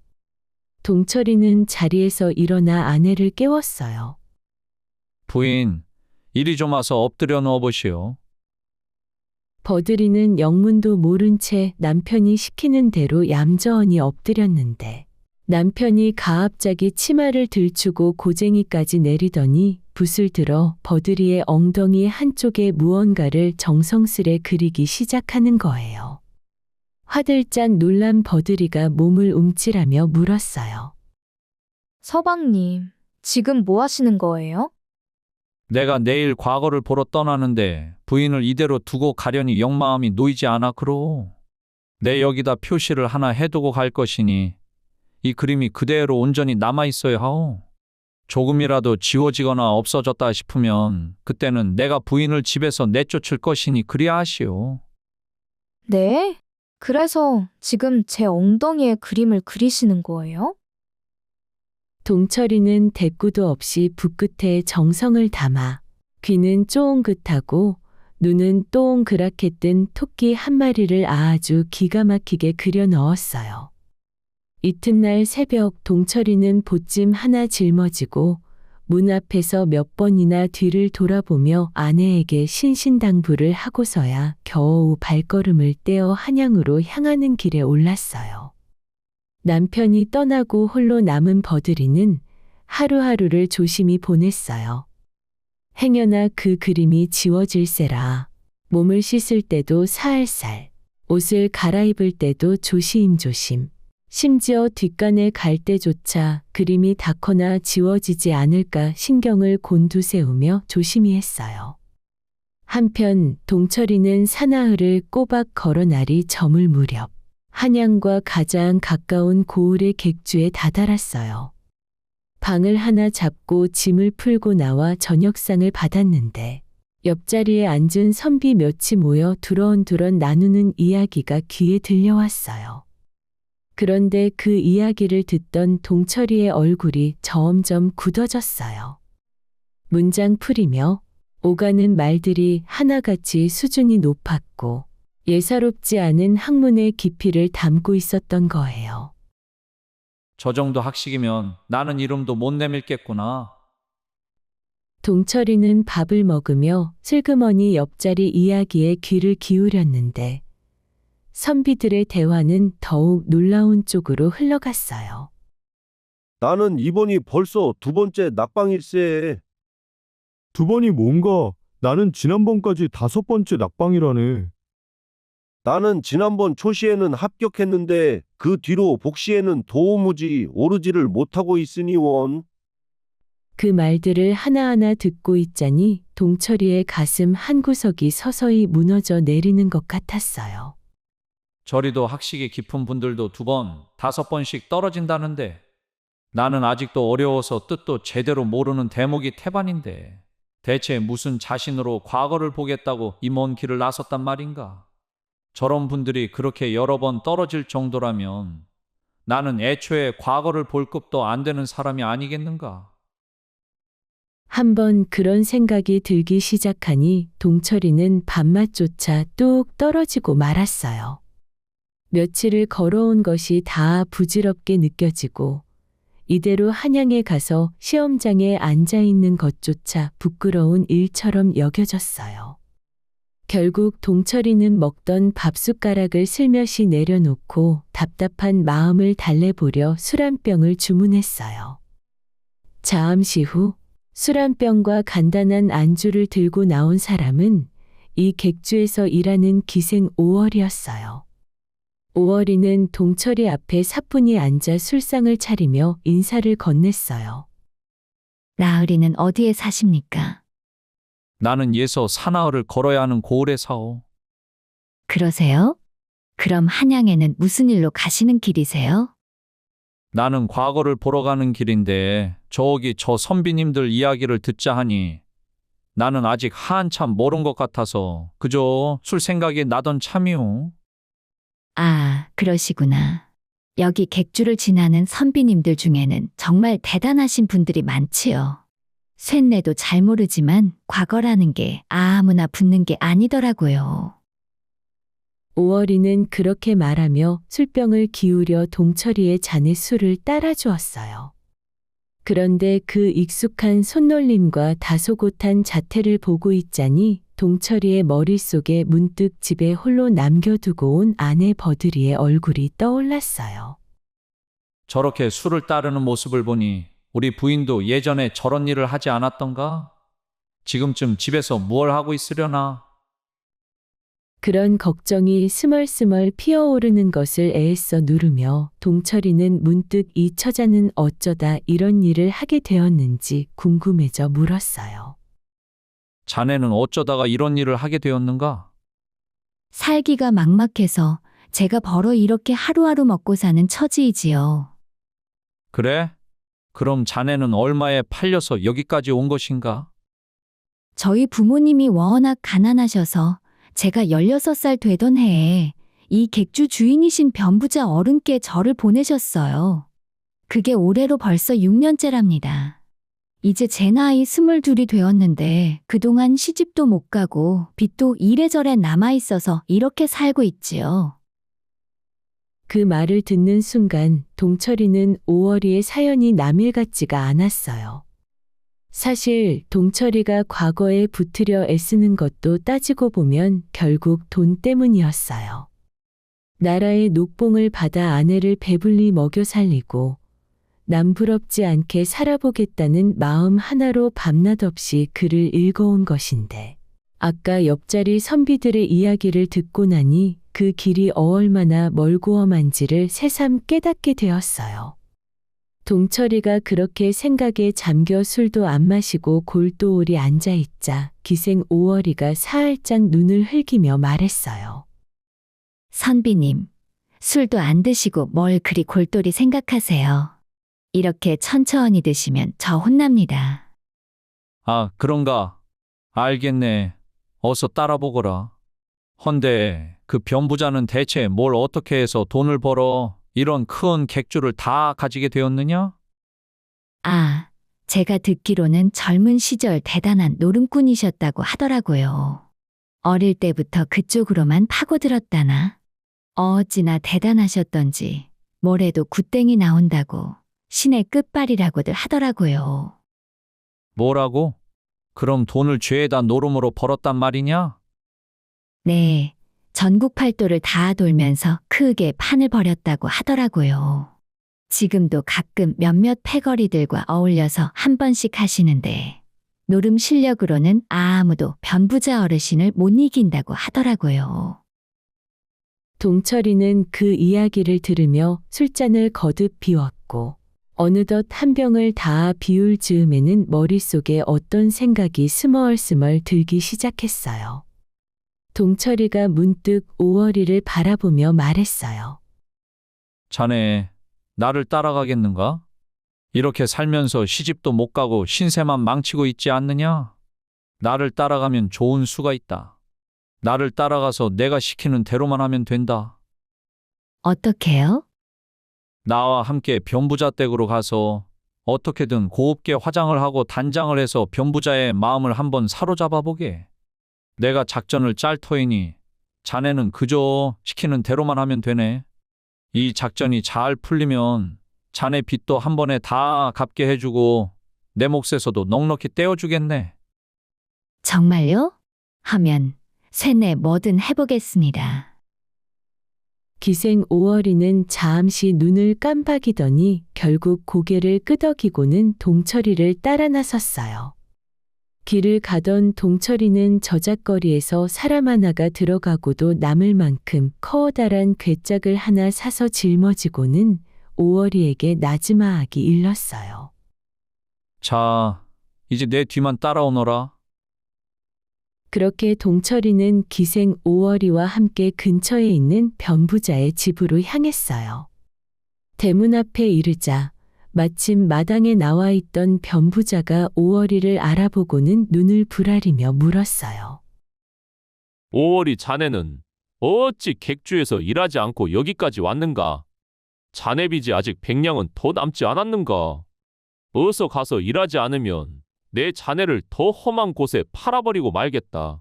동철이는 자리에서 일어나 아내를 깨웠어요. 부인, 이리 좀 와서 엎드려 누워보시오. 버들이는 영문도 모른 채 남편이 시키는 대로 얌전히 엎드렸는데 남편이 가압자기 치마를 들추고 고쟁이까지 내리더니 붓을 들어 버들이의 엉덩이 한쪽에 무언가를 정성스레 그리기 시작하는 거예요. 화들짝 놀란 버들이가 몸을 움찔하며 물었어요. 서방님, 지금 뭐 하시는 거예요? 내가 내일 과거를 보러 떠나는데 부인을 이대로 두고 가려니 영 마음이 놓이지 않아 그러. 내 여기다 표시를 하나 해두고 갈 것이니 이 그림이 그대로 온전히 남아있어야 하오. 조금이라도 지워지거나 없어졌다 싶으면 그때는 내가 부인을 집에서 내쫓을 것이니 그리야 하시오. 네? 그래서 지금 제 엉덩이에 그림을 그리시는 거예요? 동철이는 대꾸도 없이 붓끝에 정성을 담아 귀는 쫑긋하고 눈은 동그랗게 뜬 토끼 한 마리를 아주 기가 막히게 그려 넣었어요. 이튿날 새벽 동철이는 보찜 하나 짊어지고 문 앞에서 몇 번이나 뒤를 돌아보며 아내에게 신신당부를 하고서야 겨우 발걸음을 떼어 한양으로 향하는 길에 올랐어요. 남편이 떠나고 홀로 남은 버들이는 하루하루를 조심히 보냈어요. 행여나 그 그림이 지워질세라. 몸을 씻을 때도 살살, 옷을 갈아입을 때도 조심조심, 심지어 뒷간에 갈 때조차 그림이 닿거나 지워지지 않을까 신경을 곤두세우며 조심히 했어요. 한편 동철이는 사나흘을 꼬박 걸어 날이 저물 무렵 한양과 가장 가까운 고을의 객주에 다다랐어요. 방을 하나 잡고 짐을 풀고 나와 저녁상을 받았는데 옆자리에 앉은 선비 몇이 모여 두런두런 나누는 이야기가 귀에 들려왔어요. 그런데 그 이야기를 듣던 동철이의 얼굴이 점점 굳어졌어요. 문장 풀이며 오가는 말들이 하나같이 수준이 높았고 예사롭지 않은 학문의 깊이를 담고 있었던 거예요. 저 정도 학식이면 나는 이름도 못 내밀겠구나. 동철이는 밥을 먹으며 슬그머니 옆자리 이야기에 귀를 기울였는데 선비들의 대화는 더욱 놀라운 쪽으로 흘러갔어요. 나는 이번이 벌써 두 번째 낙방일세. 두 번이 뭔가? 나는 지난번까지 다섯 번째 낙방이라네. 나는 지난번 초시에는 합격했는데 그 뒤로 복시에는 도무지 오르지를 못하고 있으니 원. 그 말들을 하나하나 듣고 있자니 동철이의 가슴 한구석이 서서히 무너져 내리는 것 같았어요. 저리도 학식이 깊은 분들도 두 번, 다섯 번씩 떨어진다는데 나는 아직도 어려워서 뜻도 제대로 모르는 대목이 태반인데 대체 무슨 자신으로 과거를 보겠다고 이 먼 길을 나섰단 말인가? 저런 분들이 그렇게 여러 번 떨어질 정도라면 나는 애초에 과거를 볼 급도 안 되는 사람이 아니겠는가? 한번 그런 생각이 들기 시작하니 동철이는 밥맛조차 뚝 떨어지고 말았어요. 며칠을 걸어온 것이 다 부질없게 느껴지고 이대로 한양에 가서 시험장에 앉아 있는 것조차 부끄러운 일처럼 여겨졌어요. 결국 동철이는 먹던 밥숟가락을 슬며시 내려놓고 답답한 마음을 달래보려 술 한 병을 주문했어요. 잠시 후 술 한 병과 간단한 안주를 들고 나온 사람은 이 객주에서 일하는 기생 오월이었어요. 오월이는 동철이 앞에 사뿐히 앉아 술상을 차리며 인사를 건넸어요. 나으리는 어디에 사십니까? 나는 예서 사나흘을 걸어야 하는 고을에 사오. 그러세요? 그럼 한양에는 무슨 일로 가시는 길이세요? 나는 과거를 보러 가는 길인데 저기 저 선비님들 이야기를 듣자 하니 나는 아직 한참 멀은 것 같아서 그저 술 생각이 나던 참이오. 아, 그러시구나. 여기 객주를 지나는 선비님들 중에는 정말 대단하신 분들이 많지요. 쇳내도 잘 모르지만 과거라는 게 아무나 붙는 게 아니더라고요. 오월이는 그렇게 말하며 술병을 기울여 동철이의 잔에 술을 따라주었어요. 그런데 그 익숙한 손놀림과 다소곳한 자태를 보고 있자니 동철이의 머릿속에 문득 집에 홀로 남겨두고 온 아내 버들이의 얼굴이 떠올랐어요. 저렇게 술을 따르는 모습을 보니 우리 부인도 예전에 저런 일을 하지 않았던가? 지금쯤 집에서 무얼 하고 있으려나? 그런 걱정이 스멀스멀 피어오르는 것을 애써 누르며 동철이는 문득 이 처자는 어쩌다 이런 일을 하게 되었는지 궁금해져 물었어요. 자네는 어쩌다가 이런 일을 하게 되었는가? 살기가 막막해서 제가 벌어 이렇게 하루하루 먹고 사는 처지이지요. 그래? 그럼 자네는 얼마에 팔려서 여기까지 온 것인가? 저희 부모님이 워낙 가난하셔서 제가 16살 되던 해에 이 객주 주인이신 변부자 어른께 저를 보내셨어요. 그게 올해로 벌써 6년째랍니다. 이제 제 나이 22이 되었는데 그동안 시집도 못 가고 빚도 이래저래 남아있어서 이렇게 살고 있지요. 그 말을 듣는 순간 동철이는 오월이의 사연이 남일 같지가 않았어요. 사실 동철이가 과거에 붙으려 애쓰는 것도 따지고 보면 결국 돈 때문이었어요. 나라의 녹봉을 받아 아내를 배불리 먹여 살리고 남 부럽지 않게 살아보겠다는 마음 하나로 밤낮 없이 글을 읽어온 것인데 아까 옆자리 선비들의 이야기를 듣고 나니 그 길이 얼마나 멀고 험한지를 새삼 깨닫게 되었어요. 동철이가 그렇게 생각에 잠겨 술도 안 마시고 골도올이 앉아있자 기생 오월이가 사활짝 눈을 흘기며 말했어요. 선비님, 술도 안 드시고 뭘 그리 골똘히 생각하세요. 이렇게 천천히 드시면 저 혼납니다. 아, 그런가? 알겠네. 어서 따라보거라. 헌데 그 변부자는 대체 뭘 어떻게 해서 돈을 벌어 이런 큰 객주를 다 가지게 되었느냐? 아, 제가 듣기로는 젊은 시절 대단한 노름꾼이셨다고 하더라고요. 어릴 때부터 그쪽으로만 파고들었다나? 어찌나 대단하셨던지 뭐래도 굿땡이 나온다고 신의 끝발이라고들 하더라고요. 뭐라고? 그럼 돈을 죄에다 노름으로 벌었단 말이냐? 네, 전국 팔도를 다 돌면서 크게 판을 벌였다고 하더라고요. 지금도 가끔 몇몇 패거리들과 어울려서 한 번씩 하시는데 노름 실력으로는 아무도 변부자 어르신을 못 이긴다고 하더라고요. 동철이는 그 이야기를 들으며 술잔을 거듭 비웠고 어느덧 한 병을 다 비울 즈음에는 머릿속에 어떤 생각이 스멀스멀 들기 시작했어요. 동철이가 문득 오월이를 바라보며 말했어요. 자네, 나를 따라가겠는가? 이렇게 살면서 시집도 못 가고 신세만 망치고 있지 않느냐? 나를 따라가면 좋은 수가 있다. 나를 따라가서 내가 시키는 대로만 하면 된다. 어떻게요? 나와 함께 변부자 댁으로 가서 어떻게든 고급게 화장을 하고 단장을 해서 변부자의 마음을 한번 사로잡아 보게. 내가 작전을 짤 터이니 자네는 그저 시키는 대로만 하면 되네. 이 작전이 잘 풀리면 자네 빚도 한 번에 다 갚게 해주고 내 몫에서도 넉넉히 떼어주겠네. 정말요? 하면 쇠내 뭐든 해보겠습니다. 기생 오월이는 잠시 눈을 깜박이더니 결국 고개를 끄덕이고는 동철이를 따라 나섰어요. 길을 가던 동철이는 저작거리에서 사람 하나가 들어가고도 남을 만큼 커다란 괴짝을 하나 사서 짊어지고는 오월이에게 나즈마하기 일렀어요. 자, 이제 내 뒤만 따라오너라. 그렇게 동철이는 기생 오월이와 함께 근처에 있는 변부자의 집으로 향했어요. 대문 앞에 이르자 마침 마당에 나와 있던 변부자가 오월이를 알아보고는 눈을 부라리며 물었어요. 오월이 자네는 어찌 객주에서 일하지 않고 여기까지 왔는가? 자네 빚이 아직 100냥은 더 남지 않았는가? 어서 가서 일하지 않으면 내 자네를 더 험한 곳에 팔아버리고 말겠다.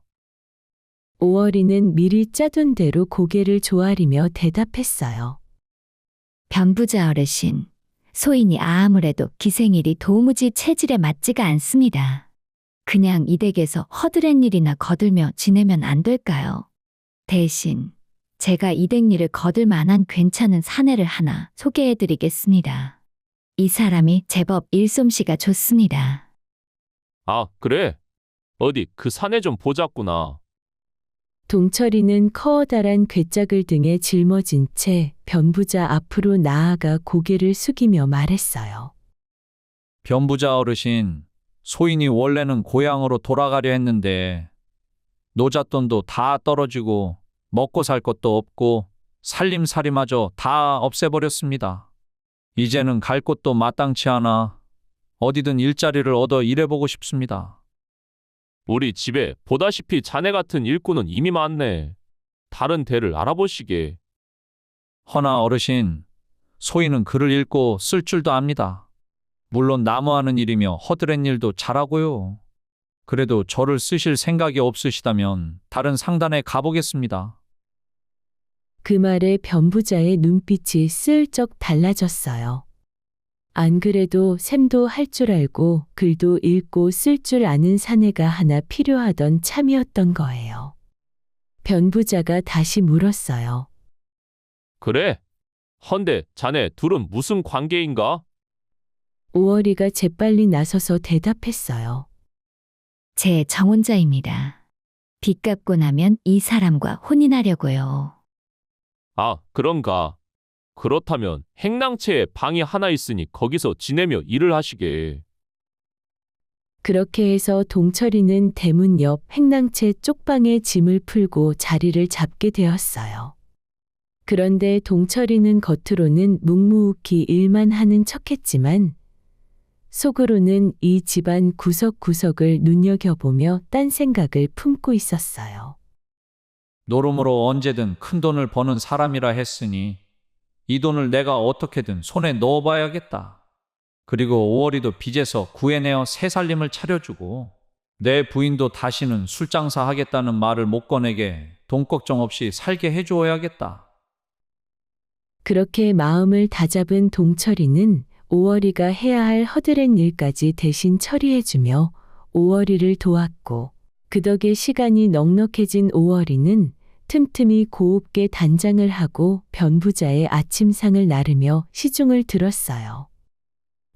오월이는 미리 짜둔 대로 고개를 조아리며 대답했어요. 변부자 어르신, 소인이 아무래도 기생일이 도무지 체질에 맞지가 않습니다. 그냥 이 댁에서 허드렛 일이나 거들며 지내면 안 될까요? 대신 제가 이댁일을 거들 만한 괜찮은 사내를 하나 소개해 드리겠습니다. 이 사람이 제법 일솜씨가 좋습니다. 아, 그래? 어디 그 사내 좀 보자꾸나. 동철이는 커다란 괴짝을 등에 짊어진 채 변부자 앞으로 나아가 고개를 숙이며 말했어요. 변부자 어르신, 소인이 원래는 고향으로 돌아가려 했는데 노잣돈도 다 떨어지고 먹고 살 것도 없고 살림살이마저 다 없애버렸습니다. 이제는 갈 곳도 마땅치 않아 어디든 일자리를 얻어 일해보고 싶습니다. 우리 집에 보다시피 자네 같은 일꾼은 이미 많네. 다른 데를 알아보시게. 허나 어르신, 소인은 글을 읽고 쓸 줄도 압니다. 물론 나무하는 일이며 허드렛 일도 잘하고요. 그래도 저를 쓰실 생각이 없으시다면 다른 상단에 가보겠습니다. 그 말에 변부자의 눈빛이 슬쩍 달라졌어요. 안 그래도 셈도 할 줄 알고 글도 읽고 쓸 줄 아는 사내가 하나 필요하던 참이었던 거예요. 변부자가 다시 물었어요. 그래? 헌데 자네 둘은 무슨 관계인가? 오월이가 재빨리 나서서 대답했어요. 제 정혼자입니다. 빚 갚고 나면 이 사람과 혼인하려고요. 아, 그런가. 그렇다면 행랑채에 방이 하나 있으니 거기서 지내며 일을 하시게. 그렇게 해서 동철이는 대문 옆 행랑채 쪽방에 짐을 풀고 자리를 잡게 되었어요. 그런데 동철이는 겉으로는 묵묵히 일만 하는 척했지만 속으로는 이 집안 구석구석을 눈여겨보며 딴 생각을 품고 있었어요. 노름으로 언제든 큰 돈을 버는 사람이라 했으니 이 돈을 내가 어떻게든 손에 넣어봐야겠다. 그리고 오월이도 빚에서 구해내어 새 살림을 차려주고 내 부인도 다시는 술장사 하겠다는 말을 못 꺼내게 돈 걱정 없이 살게 해주어야겠다. 그렇게 마음을 다잡은 동철이는 오월이가 해야 할 허드렛 일까지 대신 처리해주며 오월이를 도왔고 그 덕에 시간이 넉넉해진 오월이는 틈틈이 고급게 단장을 하고 변부자의 아침상을 나르며 시중을 들었어요.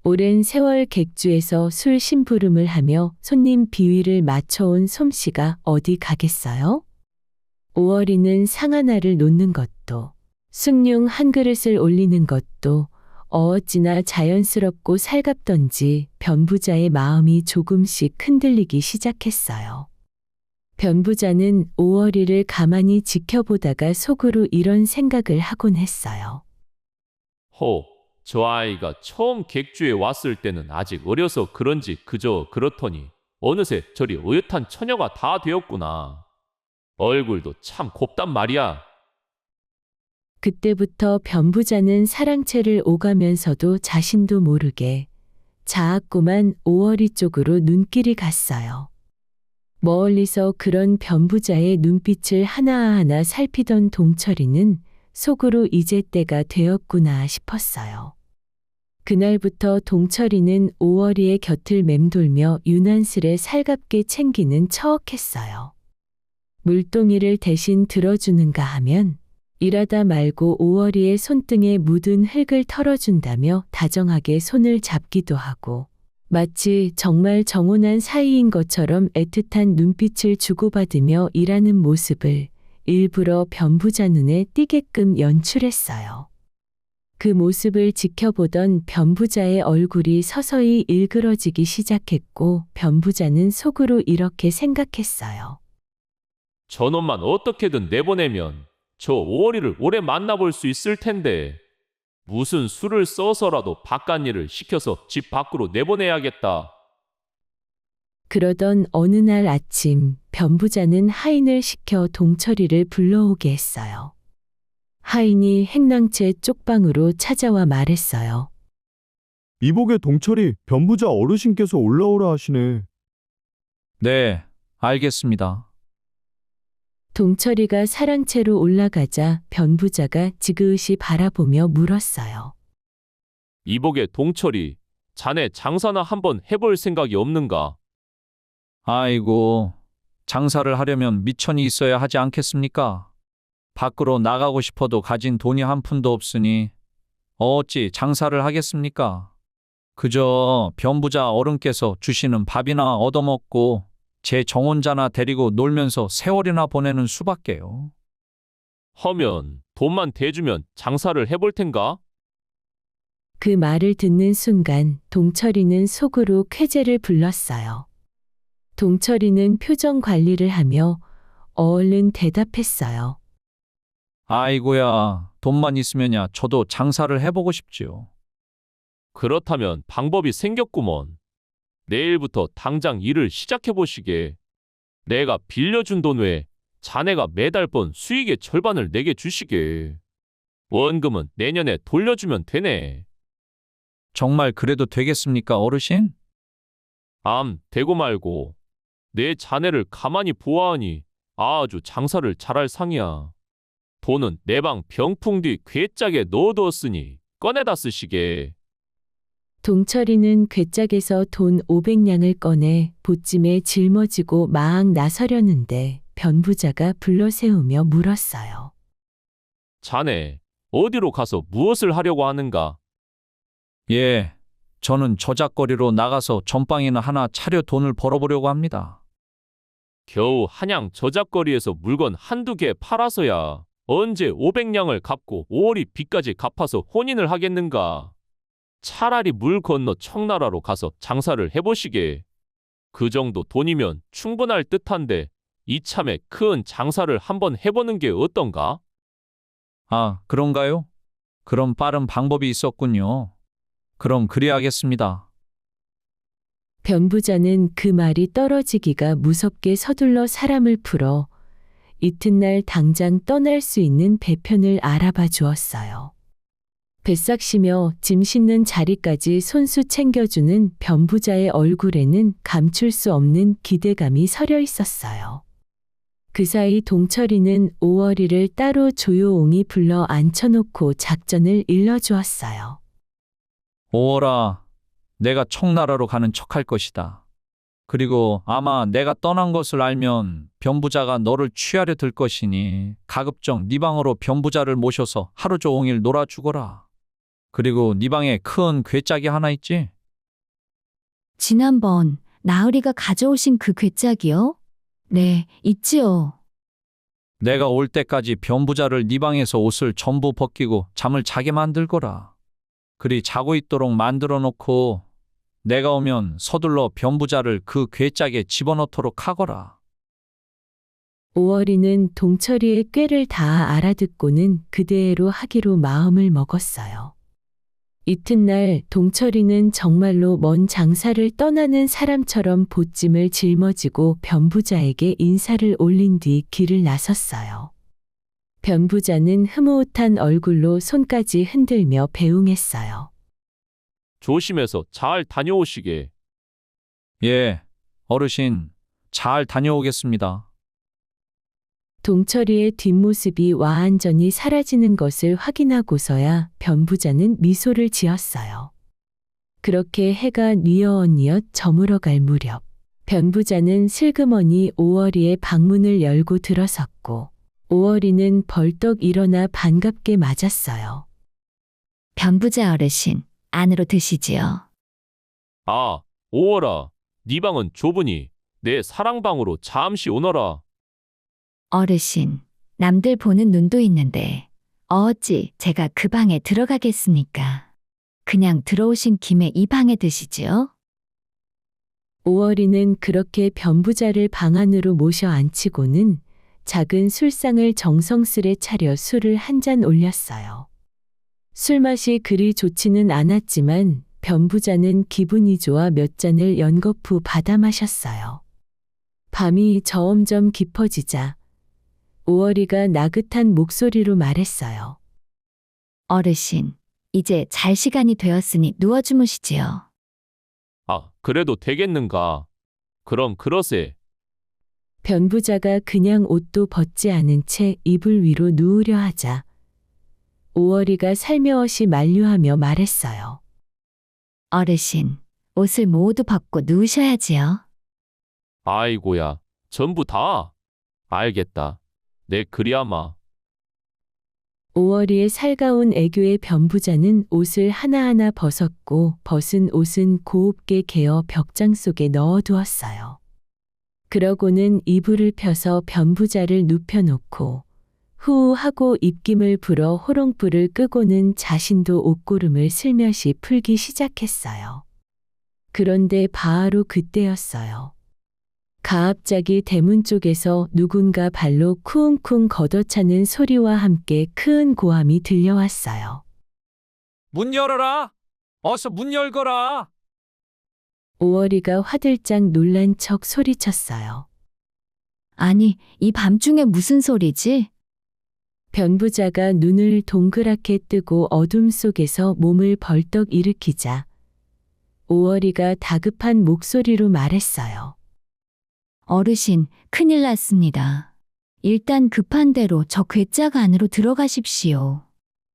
오랜 세월 객주에서 술 심부름을 하며 손님 비위를 맞춰온 솜씨가 어디 가겠어요? 오월이는 상 하나를 놓는 것도 숭늉 한 그릇을 올리는 것도 어찌나 자연스럽고 살갑던지 변부자의 마음이 조금씩 흔들리기 시작했어요. 변부자는 오월이를 가만히 지켜보다가 속으로 이런 생각을 하곤 했어요. 저 아이가 처음 객주에 왔을 때는 아직 어려서 그런지 그저 그렇더니 어느새 저리 어엿한 처녀가 다 되었구나. 얼굴도 참 곱단 말이야. 그때부터 변부자는 사랑채를 오가면서도 자신도 모르게 자꾸만 오월이 쪽으로 눈길이 갔어요. 멀리서 그런 변부자의 눈빛을 하나하나 살피던 동철이는 속으로 이제 때가 되었구나 싶었어요. 그날부터 동철이는 오월이의 곁을 맴돌며 유난스레 살갑게 챙기는 척했어요. 물동이를 대신 들어주는가 하면 일하다 말고 오월이의 손등에 묻은 흙을 털어준다며 다정하게 손을 잡기도 하고 마치 정말 정혼한 사이인 것처럼 애틋한 눈빛을 주고받으며 일하는 모습을 일부러 변부자 눈에 띄게끔 연출했어요. 그 모습을 지켜보던 변부자의 얼굴이 서서히 일그러지기 시작했고 변부자는 속으로 이렇게 생각했어요. 저놈만 어떻게든 내보내면 저 오월이를 오래 만나볼 수 있을 텐데 무슨 수를 써서라도 바깥일을 시켜서 집 밖으로 내보내야겠다. 그러던 어느 날 아침 변부자는 하인을 시켜 동철이를 불러오게 했어요. 하인이 행랑채 쪽방으로 찾아와 말했어요. 이복의 동철이 변부자 어르신께서 올라오라 하시네. 네, 알겠습니다. 동철이가 사랑채로 올라가자 변부자가 지그시 바라보며 물었어요. 이복의 동철이 자네 장사나 한번 해볼 생각이 없는가? 아이고, 장사를 하려면 미천이 있어야 하지 않겠습니까? 밖으로 나가고 싶어도 가진 돈이 한 푼도 없으니 어찌 장사를 하겠습니까? 그저 변부자 어른께서 주시는 밥이나 얻어먹고 제 정혼자나 데리고 놀면서 세월이나 보내는 수밖에요. 허면 돈만 대주면 장사를 해볼 텐가? 그 말을 듣는 순간 동철이는 속으로 쾌재를 불렀어요. 동철이는 표정 관리를 하며 얼른 대답했어요. 아이고야, 돈만 있으면야 저도 장사를 해보고 싶지요. 그렇다면 방법이 생겼구먼. 내일부터 당장 일을 시작해 보시게. 내가 빌려준 돈 외에 자네가 매달 번 수익의 절반을 내게 주시게. 원금은 내년에 돌려주면 되네. 정말 그래도 되겠습니까, 어르신? 되고 말고. 내 자네를 가만히 보아하니 아주 장사를 잘할 상이야. 돈은 내 방 병풍 뒤 괴짝에 넣어두었으니 꺼내다 쓰시게. 동철이는 괴짝에서 돈 500냥을 꺼내 보찜에 짊어지고 막 나서려는데 변부자가 불러세우며 물었어요. 자네, 어디로 가서 무엇을 하려고 하는가? 예, 저는 저작거리로 나가서 전빵이나 하나 차려 돈을 벌어보려고 합니다. 겨우 한양 저작거리에서 물건 한두 개 팔아서야 언제 500냥을 갚고 5월이 빚까지 갚아서 혼인을 하겠는가? 차라리 물 건너 청나라로 가서 장사를 해보시게. 그 정도 돈이면 충분할 듯한데 이참에 큰 장사를 한번 해보는 게 어떤가? 아, 그런가요? 그럼 빠른 방법이 있었군요. 그럼 그리하겠습니다. 변부자는 그 말이 떨어지기가 무섭게 서둘러 사람을 풀어 이튿날 당장 떠날 수 있는 배편을 알아봐 주었어요. 뱃삭시며 짐 싣는 자리까지 손수 챙겨주는 변부자의 얼굴에는 감출 수 없는 기대감이 서려 있었어요. 그 사이 동철이는 5월이를 따로 조용히 불러 앉혀놓고 작전을 일러주었어요. 5월아, 내가 청나라로 가는 척할 것이다. 그리고 아마 내가 떠난 것을 알면 변부자가 너를 취하려 들 것이니 가급적 네 방으로 변부자를 모셔서 하루 종일 놀아주거라. 그리고 네 방에 큰 괴짝이 하나 있지? 지난번 나으리가 가져오신 그 괴짝이요? 네, 있지요. 내가 올 때까지 변부자를 네 방에서 옷을 전부 벗기고 잠을 자게 만들거라. 그리 자고 있도록 만들어 놓고 내가 오면 서둘러 변부자를 그 괴짝에 집어넣도록 하거라. 5월이는 동철이의 꾀를 다 알아듣고는 그대로 하기로 마음을 먹었어요. 이튿날 동철이는 정말로 먼 장사를 떠나는 사람처럼 보찜을 짊어지고 변부자에게 인사를 올린 뒤 길을 나섰어요. 변부자는 흐뭇한 얼굴로 손까지 흔들며 배웅했어요. 조심해서 잘 다녀오시게. 예, 어르신, 잘 다녀오겠습니다. 동철이의 뒷모습이 완전히 사라지는 것을 확인하고서야 변부자는 미소를 지었어요. 그렇게 해가 뉘엿뉘엿 저물어갈 무렵, 변부자는 슬그머니 5월이의 방문을 열고 들어섰고 5월이는 벌떡 일어나 반갑게 맞았어요. 변부자 어르신, 안으로 드시지요. 아, 5월아, 네 방은 좁으니 내 사랑방으로 잠시 오너라. 어르신, 남들 보는 눈도 있는데 어찌 제가 그 방에 들어가겠습니까? 그냥 들어오신 김에 이 방에 드시지요. 5월이는 그렇게 변부자를 방 안으로 모셔 앉히고는 작은 술상을 정성스레 차려 술을 한 잔 올렸어요. 술맛이 그리 좋지는 않았지만 변부자는 기분이 좋아 몇 잔을 연거푸 받아 마셨어요. 밤이 점점 깊어지자 5월이가 나긋한 목소리로 말했어요. 어르신, 이제 잘 시간이 되었으니 누워 주무시지요. 아, 그래도 되겠는가? 그럼 그러세. 변부자가 그냥 옷도 벗지 않은 채 이불 위로 누우려 하자 5월이가 살며시 만류하며 말했어요. 어르신, 옷을 모두 벗고 누우셔야지요. 아이고야, 전부 다? 알겠다. 내 그리아마. 오월이의 살가운 애교에 변부자는 옷을 하나하나 벗었고 벗은 옷은 고급게 개어 벽장 속에 넣어두었어요. 그러고는 이불을 펴서 변부자를 눕혀놓고 후하고 입김을 불어 호롱불을 끄고는 자신도 옷고름을 슬며시 풀기 시작했어요. 그런데 바로 그때였어요. 가압자기 대문 쪽에서 누군가 발로 쿵쿵 걷어차는 소리와 함께 큰 고함이 들려왔어요. 문 열어라! 어서 문 열거라! 오월이가 화들짝 놀란 척 소리쳤어요. 아니, 이 밤중에 무슨 소리지? 변부자가 눈을 동그랗게 뜨고 어둠 속에서 몸을 벌떡 일으키자 오월이가 다급한 목소리로 말했어요. 어르신, 큰일 났습니다. 일단 급한 대로 저 괴짝 안으로 들어가십시오.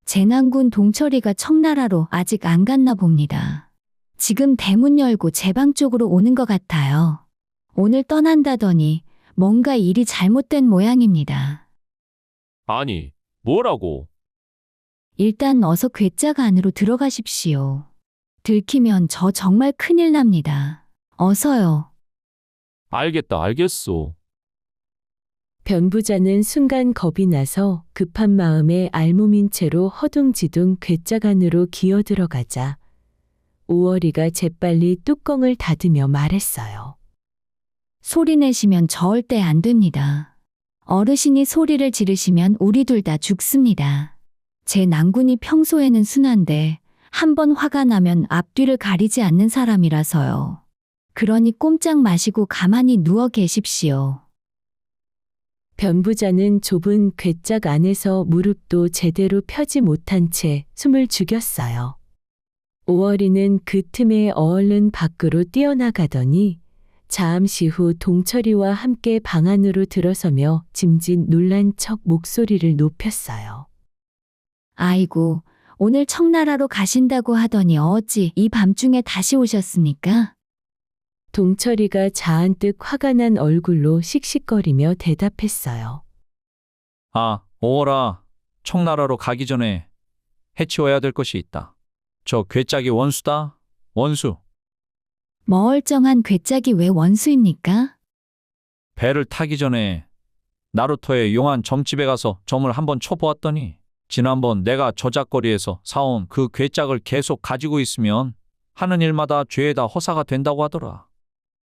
재난군 동철이가 청나라로 아직 안 갔나 봅니다. 지금 대문 열고 제 방 쪽으로 오는 것 같아요. 오늘 떠난다더니 뭔가 일이 잘못된 모양입니다. 아니, 뭐라고? 일단 어서 괴짝 안으로 들어가십시오. 들키면 저 정말 큰일 납니다. 어서요. 알겠다, 알겠소. 변부자는 순간 겁이 나서 급한 마음에 알몸인 채로 허둥지둥 괴짝 안으로 기어 들어가자 오월이가 재빨리 뚜껑을 닫으며 말했어요. 소리 내시면 절대 안 됩니다. 어르신이 소리를 지르시면 우리 둘 다 죽습니다. 제 난군이 평소에는 순한데 한번 화가 나면 앞뒤를 가리지 않는 사람이라서요. 그러니 꼼짝 마시고 가만히 누워 계십시오. 변부자는 좁은 괴짝 안에서 무릎도 제대로 펴지 못한 채 숨을 죽였어요. 오월이는 그 틈에 얼른 밖으로 뛰어나가더니 잠시 후 동철이와 함께 방 안으로 들어서며 짐짓 놀란 척 목소리를 높였어요. 아이고, 오늘 청나라로 가신다고 하더니 어찌 이 밤중에 다시 오셨습니까? 동철이가 자한뜩 화가 난 얼굴로 씩씩거리며 대답했어요. 아, 오월아, 청나라로 가기 전에 해치워야 될 것이 있다. 저 괴짝이 원수다, 원수. 멀쩡한 괴짝이 왜 원수입니까? 배를 타기 전에 나루토의 용한 점집에 가서 점을 한번 쳐보았더니 지난번 내가 저작거리에서 사온 그 괴짝을 계속 가지고 있으면 하는 일마다 죄에다 허사가 된다고 하더라.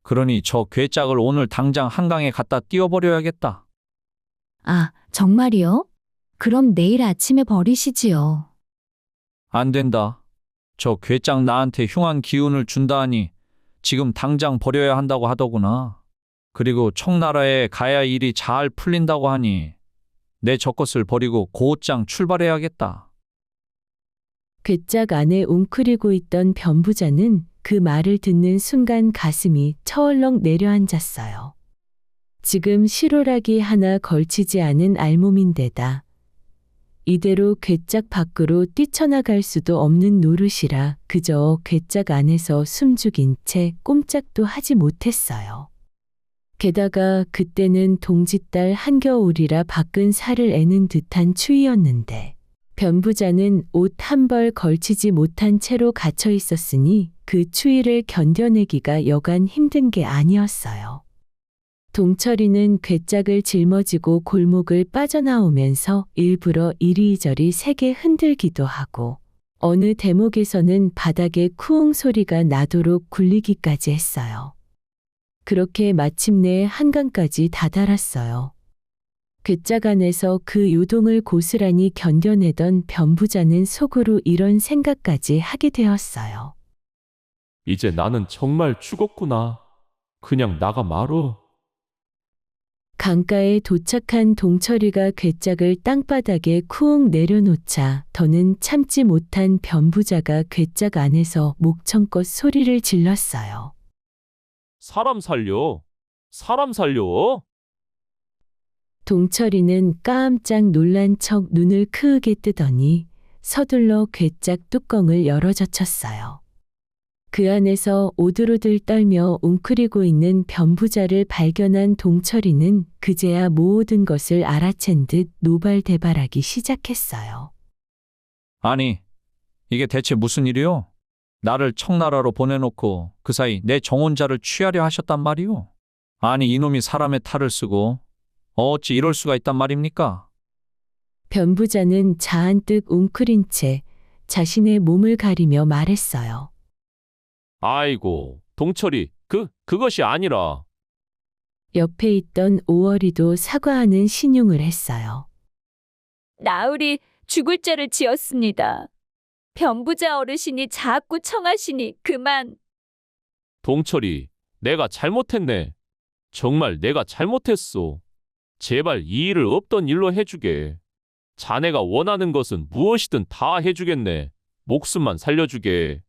그러니 저 괴짝을 오늘 당장 한강에 갖다 띄워버려야겠다. 아, 정말이요? 그럼 내일 아침에 버리시지요. 안 된다. 저 괴짝 나한테 흉한 기운을 준다 하니 지금 당장 버려야 한다고 하더구나. 그리고 청나라에 가야 일이 잘 풀린다고 하니 내 저것을 버리고 곧장 출발해야겠다. 괴짝 안에 웅크리고 있던 변부자는 그 말을 듣는 순간 가슴이 처얼렁 내려앉았어요. 지금 실오라기 하나 걸치지 않은 알몸인데다 이대로 괴짝 밖으로 뛰쳐나갈 수도 없는 노릇이라 그저 괴짝 안에서 숨죽인 채 꼼짝도 하지 못했어요. 게다가 그때는 동짓달 한겨울이라 밖은 살을 애는 듯한 추위였는데 변부자는 옷 한 벌 걸치지 못한 채로 갇혀 있었으니 그 추위를 견뎌내기가 여간 힘든 게 아니었어요. 동철이는 괴짝을 짊어지고 골목을 빠져나오면서 일부러 이리저리 세게 흔들기도 하고 어느 대목에서는 바닥에 쿠웅 소리가 나도록 굴리기까지 했어요. 그렇게 마침내 한강까지 다다랐어요. 괴짝 안에서 그 요동을 고스란히 견뎌내던 변부자는 속으로 이런 생각까지 하게 되었어요. 이제 나는 정말 죽었구나. 그냥 나가 말어. 강가에 도착한 동철이가 괴짝을 땅바닥에 쿠웅 내려놓자 더는 참지 못한 변부자가 괴짝 안에서 목청껏 소리를 질렀어요. 사람 살려. 사람 살려. 동철이는 깜짝 놀란 척 눈을 크게 뜨더니 서둘러 괴짝 뚜껑을 열어젖혔어요. 그 안에서 오들오들 떨며 웅크리고 있는 변부자를 발견한 동철이는 그제야 모든 것을 알아챈 듯 노발대발하기 시작했어요. 아니, 이게 대체 무슨 일이요? 나를 청나라로 보내놓고 그 사이 내 정혼자를 취하려 하셨단 말이오? 아니, 이놈이 사람의 탈을 쓰고 어찌 이럴 수가 있단 말입니까? 변부자는 자한뜩 웅크린 채 자신의 몸을 가리며 말했어요. 아이고, 동철이, 그것이 아니라. 옆에 있던 오월이도 사과하는 신용을 했어요. 나으리 죽을 죄를 지었습니다. 변부자 어르신이 자꾸 청하시니 그만. 동철이, 내가 잘못했네. 정말 내가 잘못했소. 제발 이 일을 없던 일로 해주게. 자네가 원하는 것은 무엇이든 다 해주겠네. 목숨만 살려주게.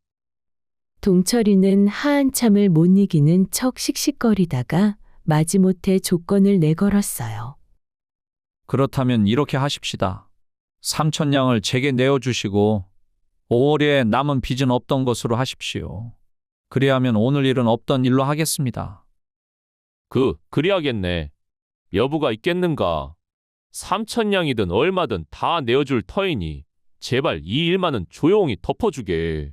동철이는 하한참을 못 이기는 척 씩씩거리다가 마지못해 조건을 내걸었어요. 그렇다면 이렇게 하십시다. 3,000냥을 제게 내어주시고 5월에 남은 빚은 없던 것으로 하십시오. 그리하면 오늘 일은 없던 일로 하겠습니다. 그리하겠네. 여부가 있겠는가? 3,000냥이든 얼마든 다 내어줄 터이니 제발 이 일만은 조용히 덮어주게.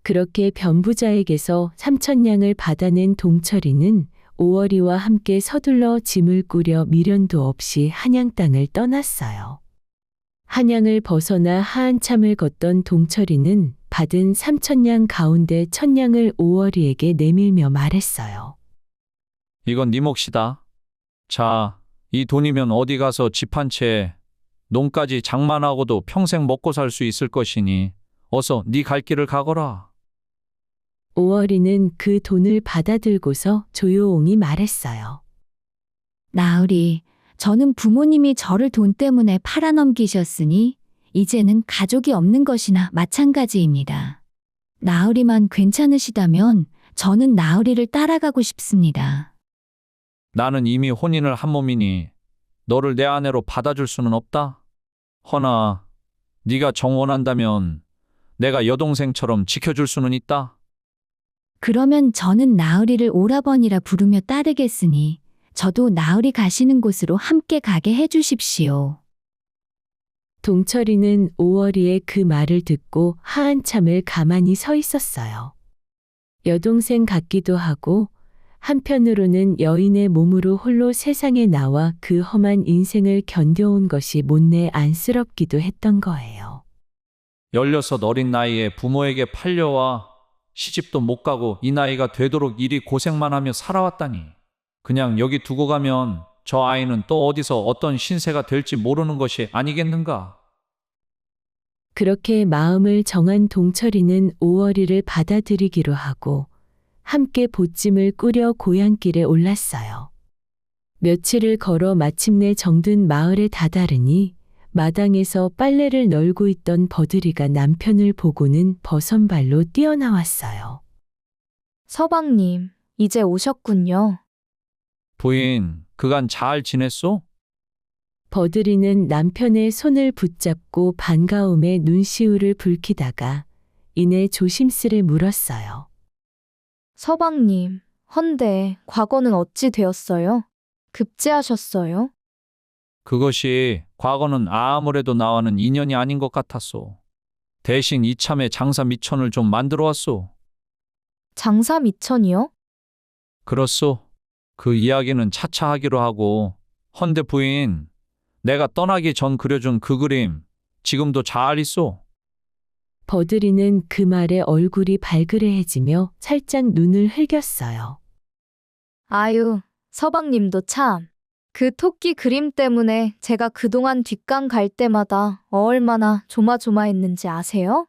그렇게 변부자에게서 3,000냥을 받아낸 동철이는 오월이와 함께 서둘러 짐을 꾸려 미련도 없이 한양 땅을 떠났어요. 한양을 벗어나 하한참을 걷던 동철이는 받은 3,000냥 가운데 1,000냥을 오월이에게 내밀며 말했어요. 이건 네 몫이다. 자, 이 돈이면 어디 가서 집 한 채, 농까지 장만하고도 평생 먹고 살 수 있을 것이니 어서 네 갈 길을 가거라. 오월이는 그 돈을 받아들고서 조용히 말했어요. 나으리, 저는 부모님이 저를 돈 때문에 팔아넘기셨으니 이제는 가족이 없는 것이나 마찬가지입니다. 나으리만 괜찮으시다면 저는 나으리를 따라가고 싶습니다. 나는 이미 혼인을 한 몸이니 너를 내 아내로 받아줄 수는 없다. 허나 네가 정원한다면 내가 여동생처럼 지켜줄 수는 있다. 그러면 저는 나으리를 오라버니라 부르며 따르겠으니 저도 나으리 가시는 곳으로 함께 가게 해주십시오. 동철이는 오월이의 그 말을 듣고 하한참을 가만히 서 있었어요. 여동생 같기도 하고 한편으로는 여인의 몸으로 홀로 세상에 나와 그 험한 인생을 견뎌온 것이 못내 안쓰럽기도 했던 거예요. 16 어린 나이에 부모에게 팔려와 시집도 못 가고 이 나이가 되도록 이리 고생만 하며 살아왔다니. 그냥 여기 두고 가면 저 아이는 또 어디서 어떤 신세가 될지 모르는 것이 아니겠는가. 그렇게 마음을 정한 동철이는 오월이를 받아들이기로 하고 함께 보찜을 꾸려 고향길에 올랐어요. 며칠을 걸어 마침내 정든 마을에 다다르니 마당에서 빨래를 널고 있던 버들이가 남편을 보고는 버선발로 뛰어나왔어요. 서방님, 이제 오셨군요. 부인, 그간 잘 지냈소? 버들이는 남편의 손을 붙잡고 반가움에 눈시울을 붉히다가 이내 조심스레 물었어요. 서방님, 헌데 과거는 어찌 되었어요? 급제하셨어요? 그것이 과거는 아무래도 나와는 인연이 아닌 것 같았소. 대신 이참에 장사 미천을 좀 만들어 왔소. 장사 미천이요? 그렇소. 그 이야기는 차차 하기로 하고, 헌데 부인, 내가 떠나기 전 그려준 그 그림 지금도 잘 있소. 버들이는 그 말에 얼굴이 발그레해지며 살짝 눈을 흘겼어요. 아유, 서방님도 참. 그 토끼 그림 때문에 제가 그동안 뒷강 갈 때마다 얼마나 조마조마했는지 아세요?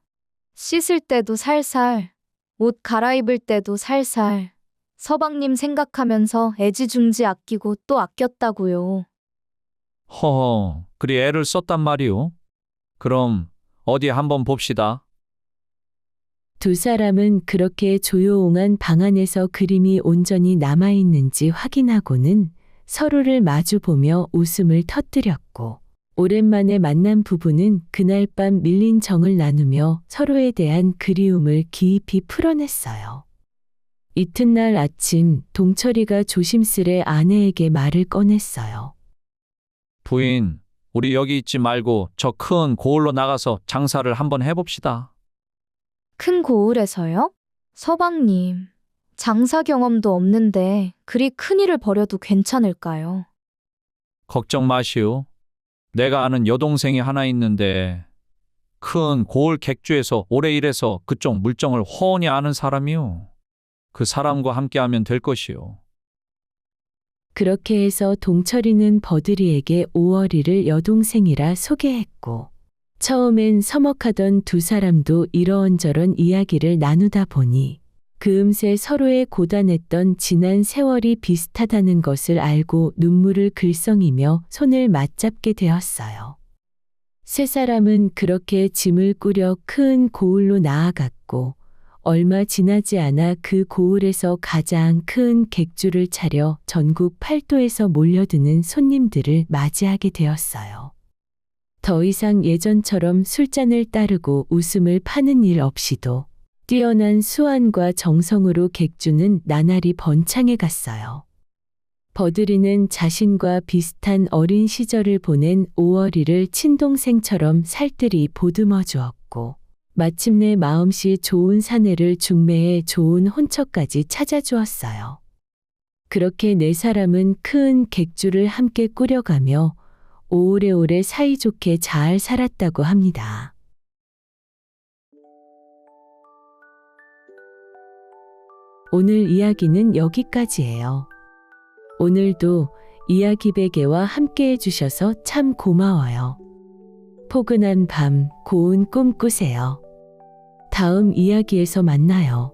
씻을 때도 살살, 옷 갈아입을 때도 살살. 서방님 생각하면서 애지중지 아끼고 또 아꼈다고요. 허허, 그리 애를 썼단 말이오. 그럼 어디 한번 봅시다. 두 사람은 그렇게 조용한 방 안에서 그림이 온전히 남아있는지 확인하고는 서로를 마주보며 웃음을 터뜨렸고 오랜만에 만난 부부는 그날 밤 밀린 정을 나누며 서로에 대한 그리움을 깊이 풀어냈어요. 이튿날 아침 동철이가 조심스레 아내에게 말을 꺼냈어요. 부인, 우리 여기 있지 말고 저 큰 고을로 나가서 장사를 한번 해봅시다. 큰 고을에서요? 서방님, 장사 경험도 없는데 그리 큰 일을 벌여도 괜찮을까요? 걱정 마시오. 내가 아는 여동생이 하나 있는데 큰 고을 객주에서 오래 일해서 그쪽 물정을 훤히 아는 사람이요. 그 사람과 함께하면 될 것이요. 그렇게 해서 동철이는 버들이에게 오월이를 여동생이라 소개했고, 처음엔 서먹하던 두 사람도 이러언저런 이야기를 나누다 보니 그음새 서로의 고단했던 지난 세월이 비슷하다는 것을 알고 눈물을 글썽이며 손을 맞잡게 되었어요. 세 사람은 그렇게 짐을 꾸려 큰 고을로 나아갔고, 얼마 지나지 않아 그 고을에서 가장 큰 객주를 차려 전국 팔도에서 몰려드는 손님들을 맞이하게 되었어요. 더 이상 예전처럼 술잔을 따르고 웃음을 파는 일 없이도 뛰어난 수완과 정성으로 객주는 나날이 번창해 갔어요. 버들이는 자신과 비슷한 어린 시절을 보낸 오월이를 친동생처럼 살뜰히 보듬어 주었고, 마침내 마음씨 좋은 사내를 중매해 좋은 혼처까지 찾아주었어요. 그렇게 네 사람은 큰 객주를 함께 꾸려가며 오래오래 사이좋게 잘 살았다고 합니다. 오늘 이야기는 여기까지예요. 오늘도 이야기 베개와 함께 해주셔서 참 고마워요. 포근한 밤, 고운 꿈 꾸세요. 다음 이야기에서 만나요.